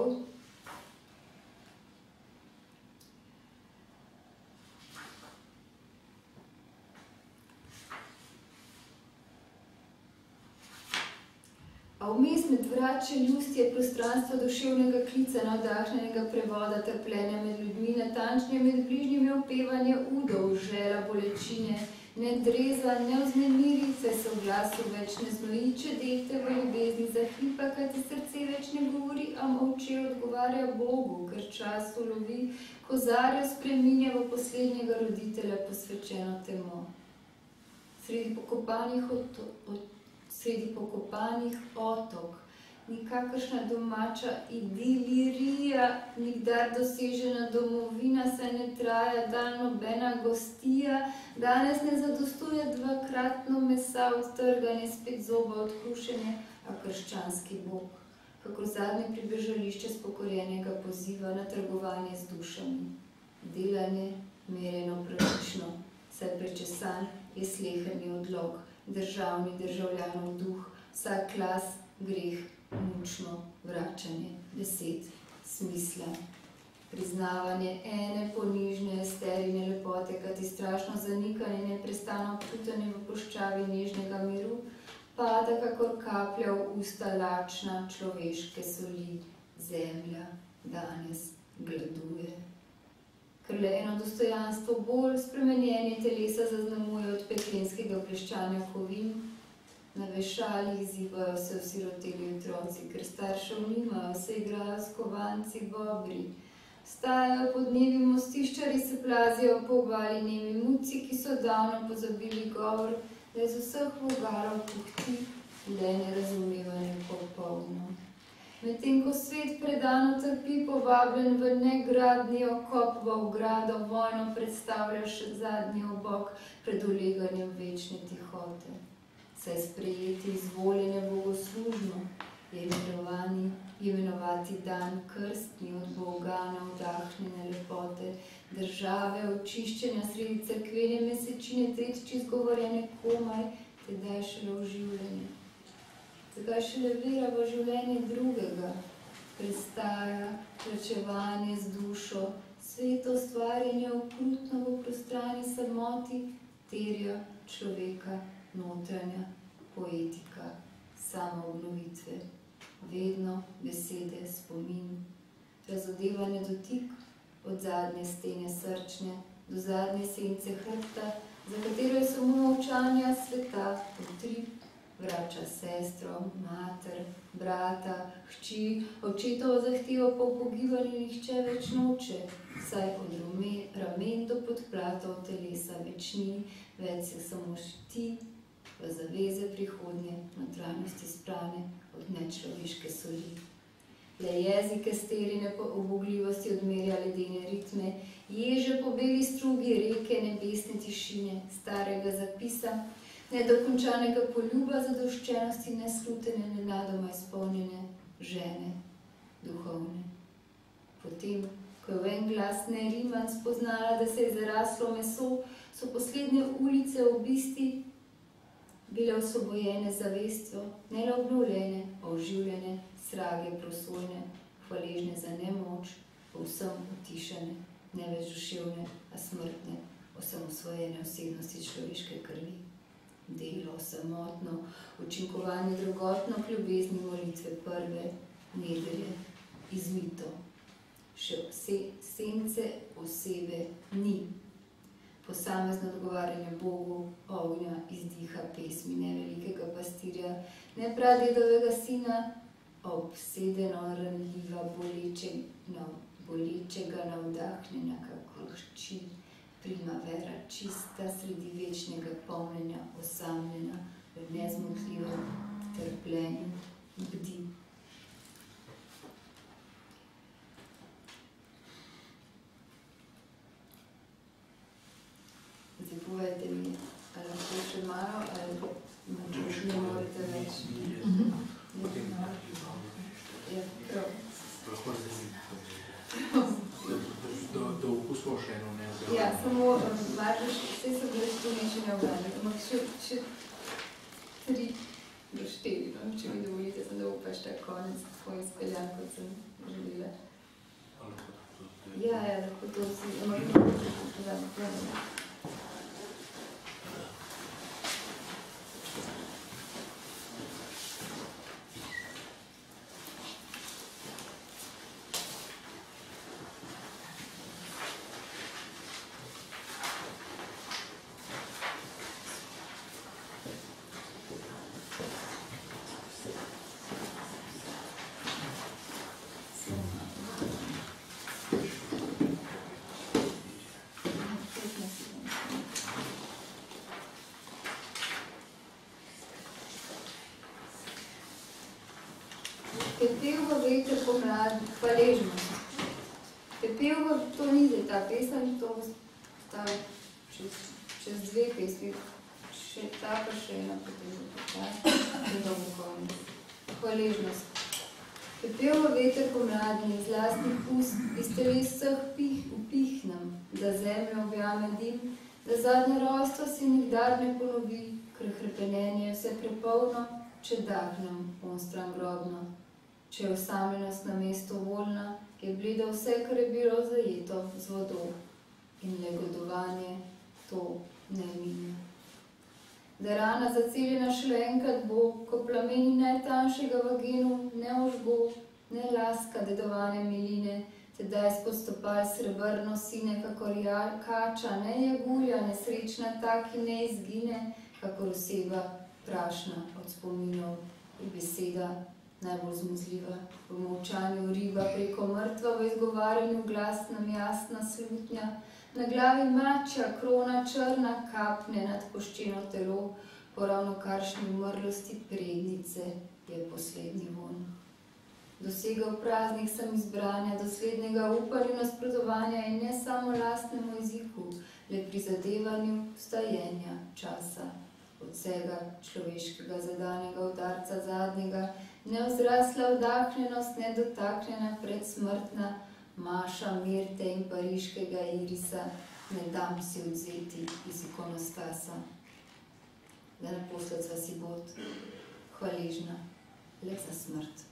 A vmes med vrače ljust je prostranstvo duševnega klica, navdahnjenega prevoda, trpljenja med ljudmi, natančnije med bližnjimi opevanje udov, žela bolečine, ne dreza, ne vznemiri, saj se v glasu več ne znoji, če dehte v ljubezni zahipa, kaj ti srce več ne govori, a molče odgovarja Bogu, ker čas ulovi, ko zarjo spreminja v poslednjega roditelja posvečeno temo. Sredi pokopanih otok, nikakršna domača idilirija, nikdar dosežena domovina, saj ne traja dan nobena gostija, danes ne zadostuje dvakratno mesa odtrganje, spet zoba odkrušenje, a krščanski Bog, kakor zadnje pribežališče spokorjenega poziva na trgovanje z dušami. Delanje, merjeno pravično, saj prečesan je sleherni odlog, državni državljanov duh, vsak las, greh, mučno vračanje, besed, smisla, priznavanje ene ponižne esterine lepote, kajti strašno zanikanje, neprestano občutanje v puščavi nežnega miru, pada kakor kaplja v usta lačna človeške soli, zemlja danes gladuje. Ker le eno dostojanstvo bolj spremenjenje telesa zaznamuje od peklenskega bleščanja kovin, na vešalih zibajo se osiroteli otroci, ker staršev nimajo, se igrajo s kovanci bobri. Vstajajo pod dnevi mostiščari, se plazijo po obali nemi muci, ki so davno pozabili govor, da iz vseh vogalov puhti le nerazumevanje popolno. Medtem ko svet predano trpi, povabljen v negradni okop v ogrado, vojno predstavlja še zadnji obok pred uleganjem večne tihote. Saj sprejeti izvoljene bogoslužno, je imenovati dan krstni od Boga navdahnjene lepote, države očiščenja sredi cerkvene mesečine, tretjič izgovorjene komaj, tedaj šele v življenje. Zakaj šele vera v življenje drugega, prestaja plačevanje z dušo, sveto stvarjenje okrutno v prostrani samoti, terja človeka notranja poetika, samoobnovitve, vedno besede, spomin, razodevanje dotik od zadnje stene srčne do zadnje sence hrbta, za katero je samo molčanja sveta, utrip, vrača sestro, mater, brata, hči, očetovo zahtevo po upogibanju nihče več noče, saj od ramen do podplatov telesa več ni, več se samo ti, v zaveze prihodnje, notranjosti sprane od nečloveške soli. Le jezike sterine po obogljivosti odmerja ledene ritme, ježe po beli strugi reke nebesne tišine, starega zapisa, nedokončanega poljuba, zadoščenosti, neslutene, nenadoma izpolnjene žene, duhovne. Potem, ko je v en glas Neriman spoznala, da se je zaraslo meso, so poslednje ulice obisti bile osvobojene zavestjo, ne le obnovljene, oživljene, srage prosojne, hvaležne za nemoč, povsem utišene, ne več duševne, a smrtne, osamosvojene osebnosti človeške krvi. Delo, samotno, učinkovanje drugotno, k ljubezni molitve prve, nedelje, izmito. Še sence osebe ni. Posamezno odgovarjanje Bogu, ognja, izdiha pesmi nevelikega pastirja, ne pradedovega sina, obsedeno ranljiva, bolečega navdahnjenja, kako hči, primavera čista sredi večnega pomnjenja, osamljena, v nezmotljivem trpljenju bdi. Zdaj povejte mi, ali lahko še malo, ali ne morete več? Ja, prav. Da okusimo še eno neobrano. Ja, samo važno, vse so bile tu neče neobrane, ampak še 3 do 4, če mi dovolite, da upaš ta konec tako izpeljan, kot sem želela. Ja, lahko to vsi, ampak Pepel v veter pomladi, hvaležnost. Pepel v, to ni zdaj ta pesem, to stavim čez 2 pesmi, še ta pa še ena potem, hvaležnost. Pepel v veter pomladi, iz lastnih ust, iz teles vseh upihnem, da zemljo objame dim, da zadnje rojstvo si nikdar ne ponovi, ker hrepenenje je vse prepolno, če dahnem onstran grobno. Če je osamljenost na mesto voljna, je bledo vse, kar je bilo zajeto z vodo in legodovanje to ne mine. Da rana zaceljena šele enkrat bo, ko plameni najtanjšega v genu ne ožgo, ne laska dedovane miline, tedaj spod stopal srebrno sine, kakor kača, ne jagulja, nesrečna taki ne izgine, kakor oseba prašna od spominov in beseda najbolj zmuzljiva. V molčanju riba preko mrtva, v izgovarjanju glasnem jasna slutnja, na glavi mačja, krona črna kapne nad poščeno telo, po ravnokaršnji umrlosti prednice je poslednji von. Dosegel praznih sem izbranja, doslednega upanju nasprotovanja in ne samo lastnemu jeziku, le prizadevanju vstajenja časa. Od vsega človeškega zadanega udarca zadnjega, neozrasla vdahnjenost, nedotaknjena predsmrtna, maša Mirte in pariškega irisa, ne dam si odzeti iz ikonostasa. Da naposled sva si bod, hvaležna, le za smrt.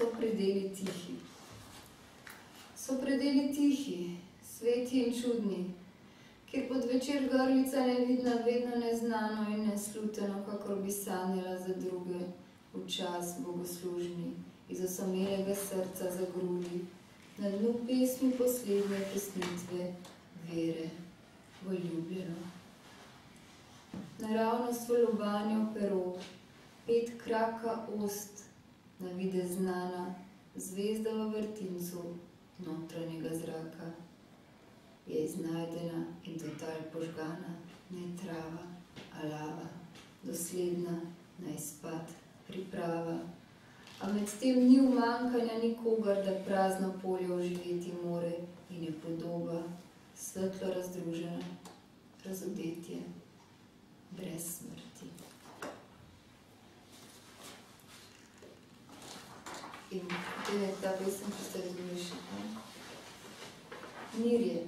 So predeli tihi. So predeli tihi, sveti in čudni, kjer pod večer grlica nevidna, vedno neznano in nesluteno, kakor bi sanjala za druge, v čas bogoslužni, iz osamelega srca zagrudi, na dnu pesmi poslednje pesnitve vere v ljubljeno. Naravnost v lobanjo pero, 5 kraka ost, na videz znana, zvezda v vrtincu notranjega zraka. Je iznajdena in total požgana, ne trava, a lava, dosledna, na izpad, priprava. A med tem ni umankanja nikogar, da prazno polje oživeti more in je podoba, svetlo razdružena, razodetje, brez smrti. In potem je ta pesem, ki ste razumeli. Mirje.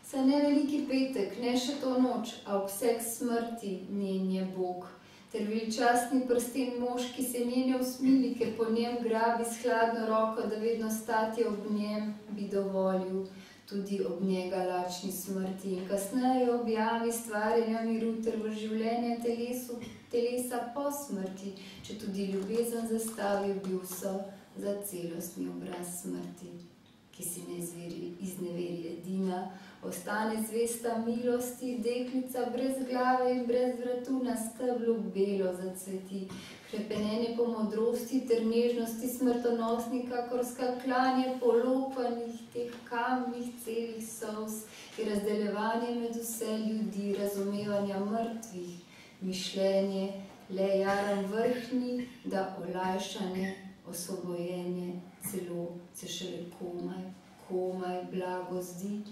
Saj ne veliki petek, ne še to noč, a obseg smrti njen je Bog, ter veličastni prsten mož, ki se njenje usmili, ker po njem grabi s hladno roko, da vedno stati ob njem bi dovolil, tudi ob njega lačni smrti in kasneje objavi stvarjenja miru ter v življenje telesa po smrti, če tudi ljubezen zastavi bil so za celostni obraz smrti, ki si ne izneveri edina, ostane zvesta milosti, deklica brez glave in brez vratu na steblu belo zacveti, hrepenenje po modrosti ter nežnosti smrtonosni, kakor skakljanje po lopanih teh kamnih celih solz in razdeljevanje med vse ljudi, razumevanja mrtvih, mišljenje, le jaran vrhnji, da olajšanje, osvobojenje, celo se šele komaj blago zdi,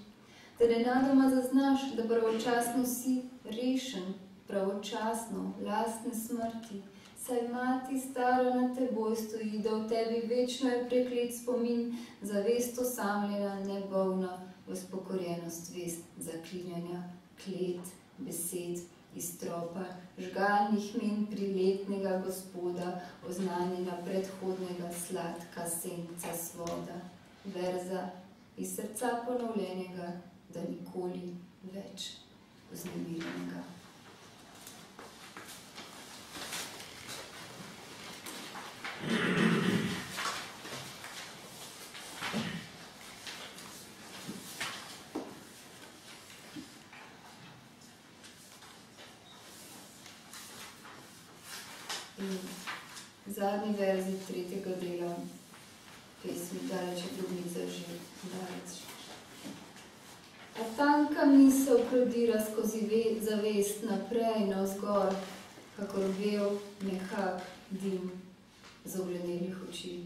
da nenadoma zaznaš, da pravočasno si rešen, pravočasno lastne smrti, saj mati stara na teboj stoji, da v tebi večno je preklet spomin, zavest osamljena, nebolna, v spokorjenost vest zaklinjanja, klet, besed, iztropa, žgalnih men priletnega gospoda, oznanjena predhodnega sladka senca svoda, verza iz srca ponovljenega, da nikoli več vznemirjenega. zadnji verzi tretjega dela pesmi Daleč je grobnica že daleč. A tanka misel prodira skozi zavest naprej navzgor, kakor bel mehak dim z ogledelih oči.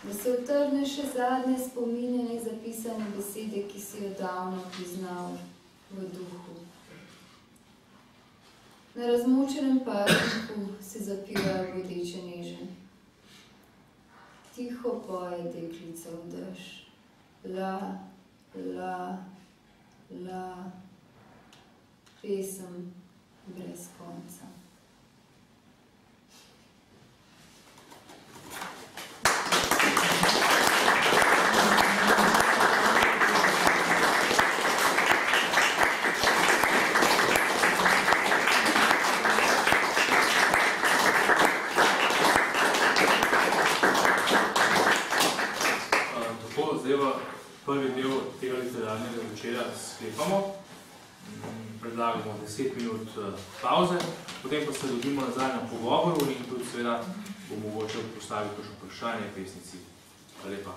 Da se utrne še zadnje spominjanje zapisane besede, ki si jo davno priznal v duhu. Na razmočenem pašniku se zapirajo bodeče neže. Tiho poje deklica v dež. La, la, la, pesem brez konca. Prvi del tega literarnega večera sklepamo, predlagamo 10 minut pauze, potem pa se dobimo nazaj na pogovoru in tudi seveda bo mogoče postaviti vprašanje pesnici. Hvala lepa.